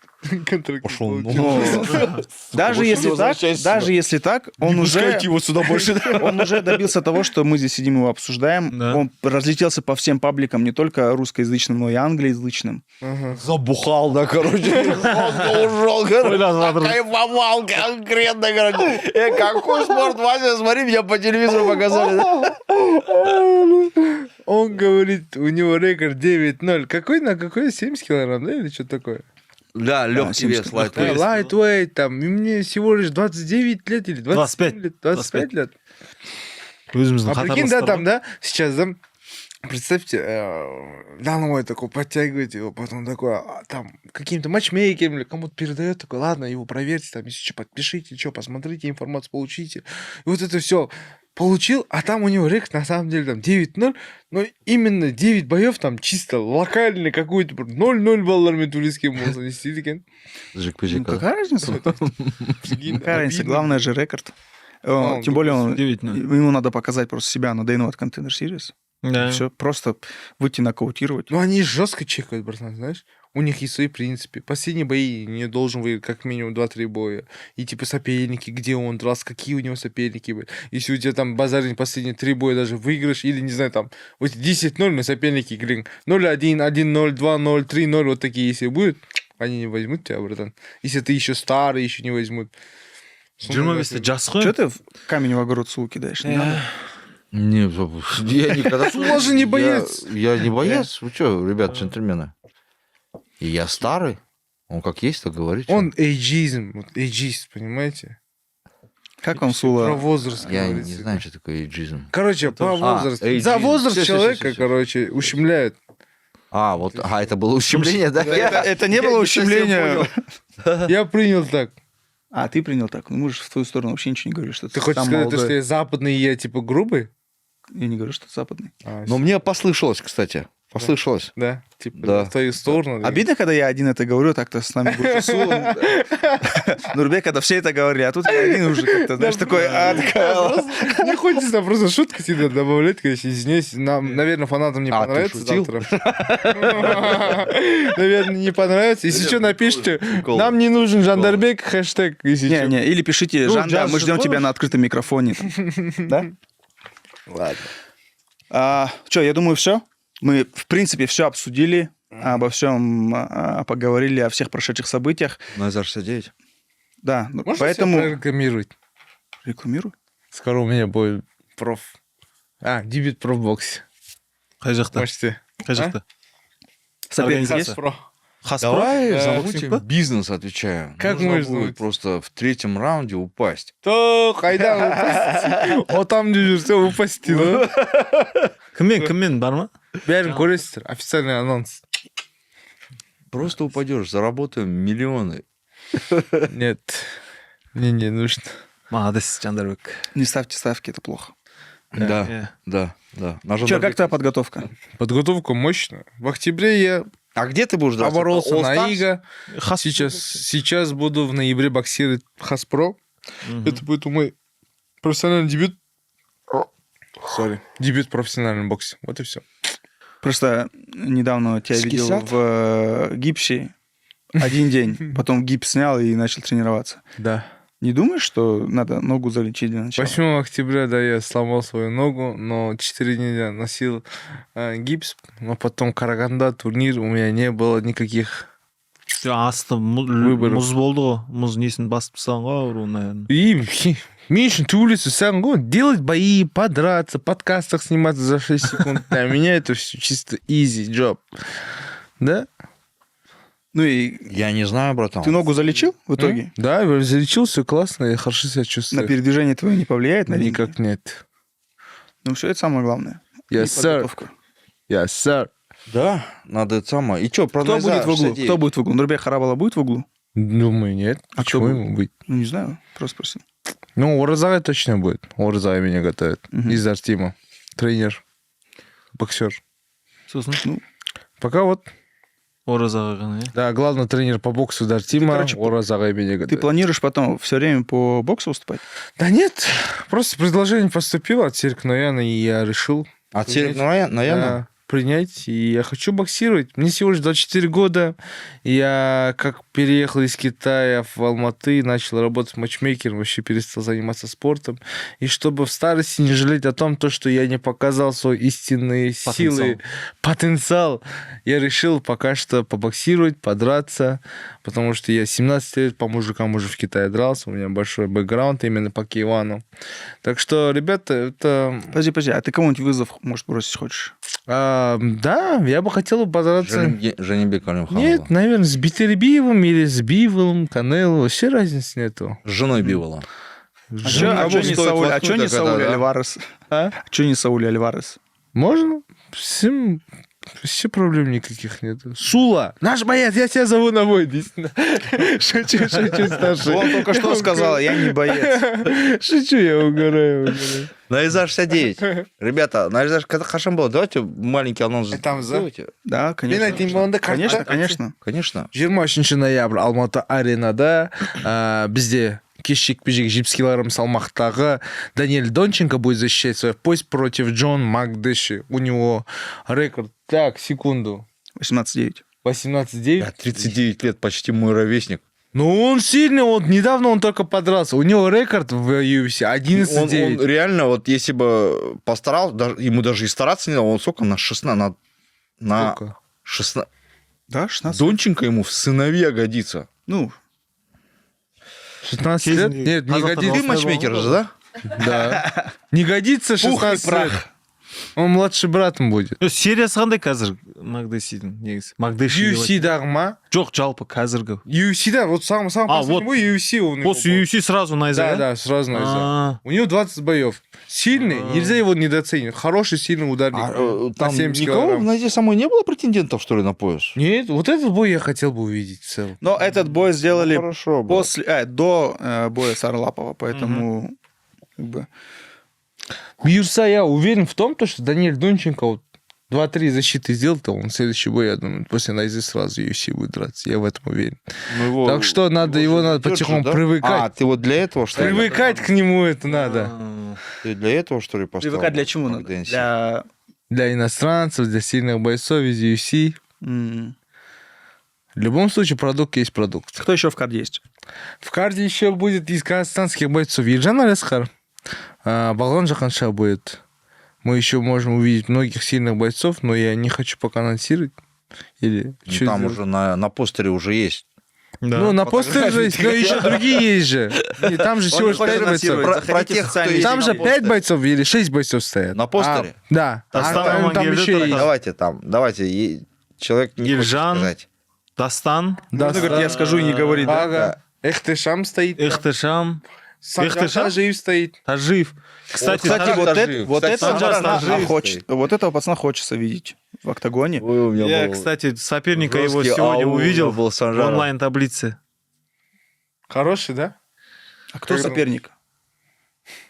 Контракт не Пошел, получил. Но даже если так, он уже его сюда больше. Он уже добился того, что мы здесь сидим его обсуждаем. Да. Он разлетелся по всем пабликам, не только русскоязычным, но и англоязычным. Ага. Забухал, да, короче. Ушел, кайфовал конкретно, короче. Какой спорт, Вася, смотри, меня по телевизору показали. Он говорит, у него рекорд 9-0. На какой? 70 килограмм, да, или что такое? Да, легкий вес, 70. лайтвейт. Лайтвейт, там, и мне всего лишь 29 лет или 25 лет. 25 лет. Өзіміздің А прикинь, да, қатарластар там, ғой. да, сейчас, да, представьте, Дана такой подтягивает его, потом такой, там, каким-то матчмейкером или кому-то передает, такой, ладно, его проверьте, там, если что, подпишите, что, посмотрите, информацию получите. И вот это все. получил, а там у него рекорд на самом деле там 9-0, но именно 9 боев там чисто локальный какой-то 0-0 баллармен туристский болса не істейді екен. Ну, какая разница? Какая разница? Главное же рекорд. Он Тем более, 9-0. ему надо показать просто себя на Day Not Contender Series. Да. Все, просто выйти нокаутировать. Ну, они жестко чекают, братан, знаешь? У них есть свои принципы. Последние бои не должен выиграть как минимум 2-3 боя. И типа соперники, где он дрался, какие у него соперники были. Если у тебя там базарные последние 3 боя даже выиграешь, или, не знаю, там, вот 10-0 на соперники, блин, 0-1, 1-0, 2-0, 3-0, вот такие, если будет, они не возьмут тебя, братан. Если ты еще старый, еще не возьмут. Жиырма бесте жас қой. Что ты в камень в огород сул кидаешь? Не надо. Не, я никогда... Он же не боец. Я не боец. Вы что, ребят, джентльмены? И я старый. Он как есть, так говорит. Он эйджизм, вот эйджист, понимаете? Как вам Про Сула? возраст, Я говорится. не знаю, что такое эйджизм. Короче, по возрасту. эйджизм. За возраст Всё, человека, всё. короче, ущемляют. Это было ущемление, да? Это не было ущемление. Я принял так. А, ты принял так. Ну, мы же в твою сторону вообще ничего не говорили, что Ты хочешь там сказать, то, молодой. что я западный, и я типа грубый? Я не говорю, что ты западный. Но мне послышалось, кстати. Послышалось. Да, типа Да. в твою сторону. да. Обидно, когда я один это говорю, так-то с нами будет Сул. Нурбек, когда все это говорили, а тут я один уже как-то, знаешь, такой... Не хочется просто шутку всегда добавлять, конечно, извиняюсь. Нам, наверное, фанатам не А, ты понравится шутил? завтра. Наверное, не понравится. Если что, напишите, нам не нужен Жандарбек, хэштег, если что. Не, или пишите, Ну, Жан, да, Джаз мы же ждем тебя тоже. на открытом микрофоне. Да? Ладно. Что, я думаю, все. Мы, в принципе, все обсудили, обо всем поговорили, о всех прошедших событиях. Назар 69. Да, Можно поэтому... себя прорекламировать? Рекламирую. Скоро у меня будет дебют про в боксе. Қай жақта? Можете. Қай жақта? Соперник Организация. есть? Про. Хаспро? Давай Да, забудем боксинг па? бизнес, отвечаю. Как Нужно можно будет забыть? просто в 3-м раунде упасть. То қайда упасть? О, там не жүрсе упасть дейді. Кіммен бар ма? Бәрін көресіздер. Официальный анонс. Просто упадешь, заработаем миллионы. Нет. Мне не нужно. Молодец, Жандарбек. Не ставьте ставки, это плохо. Да. На Что, Жандарбек. как твоя подготовка? Подготовка мощная. В октябре я А где ты будешь драться? оборолся All на Stars? ИГА. Сейчас буду в ноябре боксировать в Хаспро. Это будет мой профессиональный дебют. Дебют в профессиональном боксе. Вот и все. Просто недавно тебя видел Скисят? в гипсе один день, потом гипс снял и начал тренироваться. Да. Не думаешь, что надо ногу залечить для начала? 8 октября, да, я сломал свою ногу, но 4 дня носил гипс, но потом Караганда, турнир, у меня не было никаких... Асты Выборов. мұз болды ғой. Мұз несін басып тастаған ғой ауру, наверное. И меньше ты улицу сам делать бои, подраться, подкастах сниматься за 6 секунд. Для меня это все чисто easy job. Да? Ну и Я не знаю, братан. ты ногу залечил в итоге? Да, я залечил, все классно, я хорошо себя На чувствую. передвижение твое не повлияет? На ринге? Никак нет. Ну все, это самое главное. Yes, И sir. подготовка. Yes, sir. Да, надо это самое. И что, про Кто Назара будет в углу? 69? Кто будет в углу? Нурбек Харабала будет в углу? Думаю, нет. А Почему кто ему быть? Ну, не знаю, просто спросил. Ну, Оразай точно будет. Оразай меня готовит. Мгм. Из Артима. Тренер. Боксер. Сосын Ну, Пока вот. оразаға ғана, иә? Да, главный тренер по боксу Дартима. короче, Оразай меня ты готовит. планируешь потом все время по боксу выступать? Да нет. Просто предложение поступило от Серика Нояна, и я решил От Серика Нояна? принять. И я хочу боксировать. Мне всего лишь 24 года. Я как переехал из Китая в Алматы, начал работать матчмейкером, вообще перестал заниматься спортом. И чтобы в старости не жалеть о том, то, что я не показал свои истинные силы, потенциал, я решил пока что побоксировать, подраться, потому что я 17 лет по мужикам уже в Китае дрался, у меня большой бэкграунд именно по Кейвану. Так что, ребята, это... Подожди, а ты кому-нибудь вызов, может, бросить хочешь? Да, я бы хотел подраться... Женебек Алимханова. Нет, наверное, с Битербиевым или с Биволом, Канело, вообще разницы нету. С женой Бивола. А что не стоит Сауль, воткнуть, не когда, Сауль да? Альварес? А? Что не Сауль Альварес? Можно? Всем Вообще проблем никаких нет. Сула, наш боец, я тебя зову на бой. Шучу, старший. Он только что сказал, я не боец. Шучу, я угораю. На Иза 69. Ребята, на Иза Хашамбол, давайте маленький анонс Там за? сделайте. Да, конечно. Конечно, конечно. Конечно. 23 ноябрь Алматы аренада бізде кешік пежек 70 килограмм салмақтағы Даниэль Донченко будет защищать свой пояс против Джон Макдэши. У него рекорд. Так, секунду. 18-9. 18-9. 39 лет, почти мой ровесник. Ну, он сильный, недавно он только подрался. У него рекорд в UFC 11-9. Он реально, вот если бы постарался, ему даже и стараться не надо, он сколько, на 16, на Сколько? 16. Да, 16. Донченко ему в сыновья годится. Ну, 16 лет? Нет, не Қазақтар годится. Ты матчмейкер же, да? Да. Не годится 16 лет. Он младший братом будет. сериясы қандай қазір Макдэшидің негізі? Макдэши UFC-дағы ма? жоқ, жалпы қазіргі. UFC-да, вот сам последний вот. бой UFC у него После был. UFC сразу Найза, Да, да, сразу Найза. А, У него 20 боев. Сильный, нельзя его недооценивать. Хороший, сильный ударник. На Там 70 никого в килограмм. Найзе самой не было претендентов, что ли, на пояс? Нет, вот этот бой я хотел бы увидеть в целом. но этот бой сделали Хорошо было. до боя с Арлапова, поэтому как бы, Бьюса, я уверен в том, что Даниэль Донченко вот 2-3 защиты сделал, то он следующий бой, я думаю, после Найзы сразу UFC будет драться. Я в этом уверен. Ну, его- Так что надо его надо держат, потихоньку да? привыкать. А, ты вот для этого, что ли? Привыкать к нему это надо. Ты для этого, что ли, поставил? привыкать для чего надо? Макденси? Для... Для иностранцев, для сильных бойцов из UFC. м, В любом случае, продукт есть продукт. Кто еще в карде есть? В карде еще будет из казахстанских бойцов Ержан Алесхар, Бағлан Жақанша будет. Мы еще можем увидеть многих сильных бойцов, но я не хочу пока анонсировать. Или Ну, чё там сделать? уже на постере уже есть. да. Ну, на постере же есть, но еще другие есть же. И там же всего Он лишь не хочет 5 бойцов. анонсировать. Про Заходите в тех, кто социальные есть Там на же постере. 5 бойцов или 6 бойцов стоят. На постере? Да. Дастан там Амангельді еще тоже. есть. Давайте, человек не хочет Ельжан. сказать. Дастан, Можно говорить, я скажу и не говорить, да? Ага. Эхтешам стоит. Эхтешам, Санжар Эхтешам? Тажиев стоит. Тажиев. Кстати, Кстати, Санжар вот Тажиев. это, вот Кстати, это Санжар пацана Тажиев хочет, вот этого пацана хочется видеть в октагоне. Ой, у меня я, был кстати, соперника его жесткий сегодня аул увидел был в Санжара. онлайн-таблице. Хороший, да? А кто Как соперник?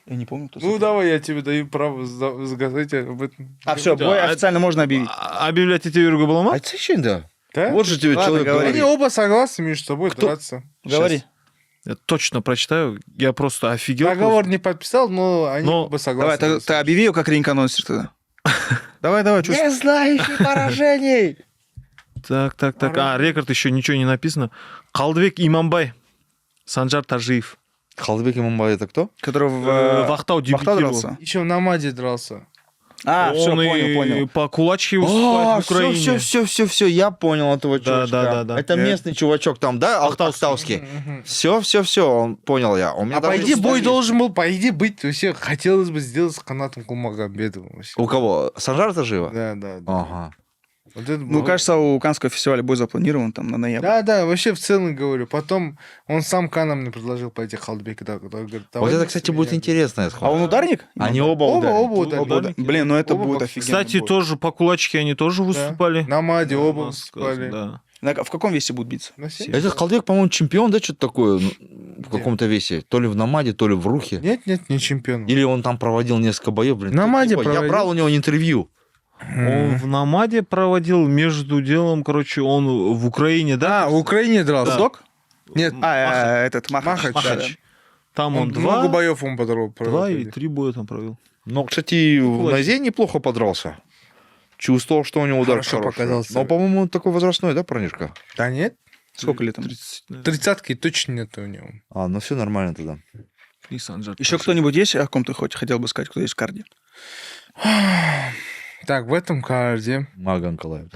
Я не помню, кто Ну, соперник. давай, я тебе даю право сказать об этом. А все, бой Да, официально можно объявить. Объявлять эти юргу было А это еще да. Да? Вот же тебе Ладно, человек говори. Они говорит. оба согласны между собой Кто? драться. Говори. Я точно прочитаю. Я просто офигел. Договор не подписал, но они Но- оба Давай, согласны. ты объяви ее как ринг-анонсер тогда. Давай, чувствуй. Не знающий поражений. Так. А, рекорд еще ничего не написано. Қалдыбек Иманбай. Санжар Тажиев. Халдбек Иманбай это кто? Который В Ахтау дебютировал. дрался. Еще на Маде дрался. А, все, Он и понял. по кулачке выступает в Украине. все, я понял этого Да, чувачка. да. Это местный чувачок там, да, Ахтауский? Все, он понял я. У меня А по даже идее бой есть. должен был, по идее, быть вообще хотелось бы сделать с Канатом Кулмагомедовым. вообще. У кого? Санжар Тажиева? Да. Ага. Вот это Ну, было- кажется, у Каннского фестиваля бой запланирован там на ноябрь. Да, вообще в целом говорю. Потом он сам Канам мне предложил пойти Халдбек. Да, который говорит, Вот давай это, мы кстати, с будет меня- интересная А схватка. он ударник? Они оба Оба ударники. ударники. Блин, ну это Оба будет боксеры. офигенно. Кстати, тоже по кулачке они тоже выступали. На Маде оба Надо сказать, выступали. да. В каком весе будут биться? На семь? Этот Халдбек, по-моему, чемпион, да, что-то такое, ну, в каком-то весе. То ли в Намаде, то ли в Рухе. Нет, не чемпион. Или он там проводил несколько боев, блин. На Типа, Маде Я проводил. брал у него интервью. Он в Намаде проводил между делом, короче, он в Украине, да? Да, в Украине дрался. Док? Нет, Этот Махач. Махач. да, да. Там он много боев он два провел. или 3 боя там провел. Но, кстати, в Кулачки. Назе неплохо подрался. Чувствовал, что у него удар Хорошо хороший. показался. Но, по-моему, он такой возрастной, да, парнишка? Да нет, Сколько лет ему? 30, наверное. 30-ки точно нет у него. А, ну все нормально тогда. И Санжар Еще Тажиев. кто-нибудь есть, о ком ты хотел бы сказать, кто есть в карде? Так, в этом карде Маган Калаев.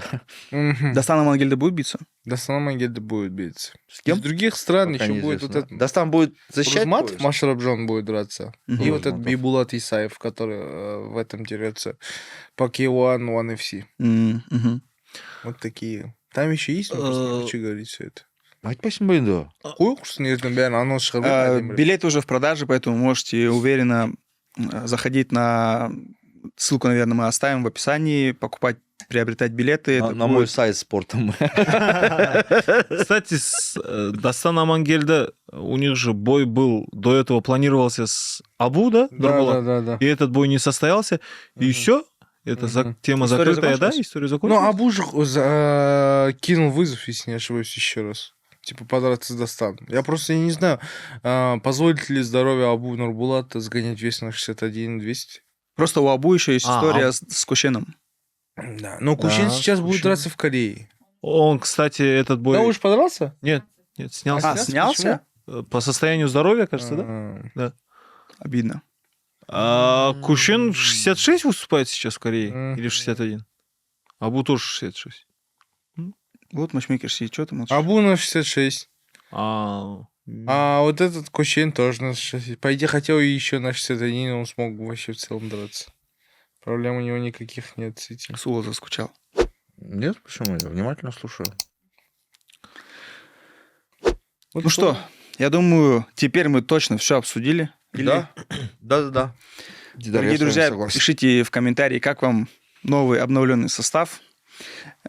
Дастан Амангельда будет биться? Дастан Магеда будет биться. С кем? Из других стран Пока еще будет вот неизвестно. этот Дастан будет защищать Рузматов, пояс? Машрабжон будет драться. Мгм. И вот этот Рузматов. Бибулат Исаев, который в этом дерется. По K1, One FC. Мгм. Вот такие. Там еще есть, но просто не хочу говорить все это. Айтпайсың ба енді? Қой құрсын ертең бәрін анонс шығарып береді, әдемі. Билеты уже в продаже, поэтому можете уверенно заходить на... Ссылку, наверное, мы оставим в описании, покупать приобретать билеты. Это На мой будет- сайт спортом. Кстати, с Дастан Амангельда, у них же бой был, до этого планировался с Абу, да? Нурбулат? Да. И этот бой не состоялся, и все. Это тема История закрытая, да? закончилась? История Ну, закончилась? Абу же кинул вызов, если не ошибаюсь, еще раз. Типа подраться с Достаном. Я просто не знаю, позволит ли здоровье Абу Нурбулата сгонять вес на 61-200. Просто у Абу еще есть А, история с Кушеном. Да. Но Кущин Да, сейчас будет Кущин. драться в Корее. Он, кстати, этот бой... Да, уж подрался? Нет, снялся. А, снялся? По состоянию здоровья, кажется, да? А, Обидно. Кушин 66 выступает сейчас в Корее? Мгм. Или 61? Абу тоже 66. Вот матчмейкер сидит, что ты молчишь? Абу на 66. А, А вот этот Кущин тоже на 66. По идее, хотел и еще на 61, он смог бы вообще в целом драться. Проблем у него никаких нет с этим. Сула заскучал. Нет, почему? Я внимательно слушаю. Вот Ну что, я думаю, теперь мы точно все обсудили. Или- Да. Дорогие друзья, пишите в комментарии, как вам новый обновленный состав.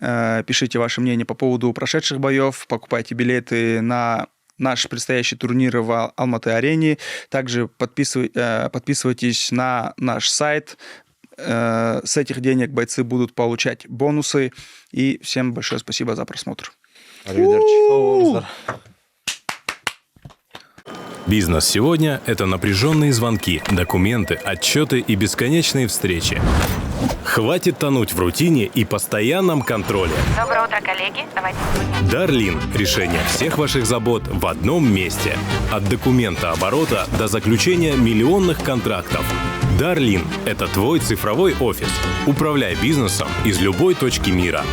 Пишите ваше мнение по поводу прошедших боев. Покупайте билеты на наш предстоящий турнир в Алматы-арене. Также подписывайтесь на наш сайт. С этих денег бойцы будут получать бонусы. И всем большое спасибо за просмотр. Аривидерчи. Бизнес сегодня – это напряженные звонки, документы, отчеты и бесконечные встречи. Хватит тонуть в рутине и постоянном контроле. Доброе утро, коллеги. Давайте Дарлин – решение всех ваших забот в одном месте. От документа оборота до заключения миллионных контрактов. Дарлин – это твой цифровой офис. Управляй бизнесом из любой точки мира.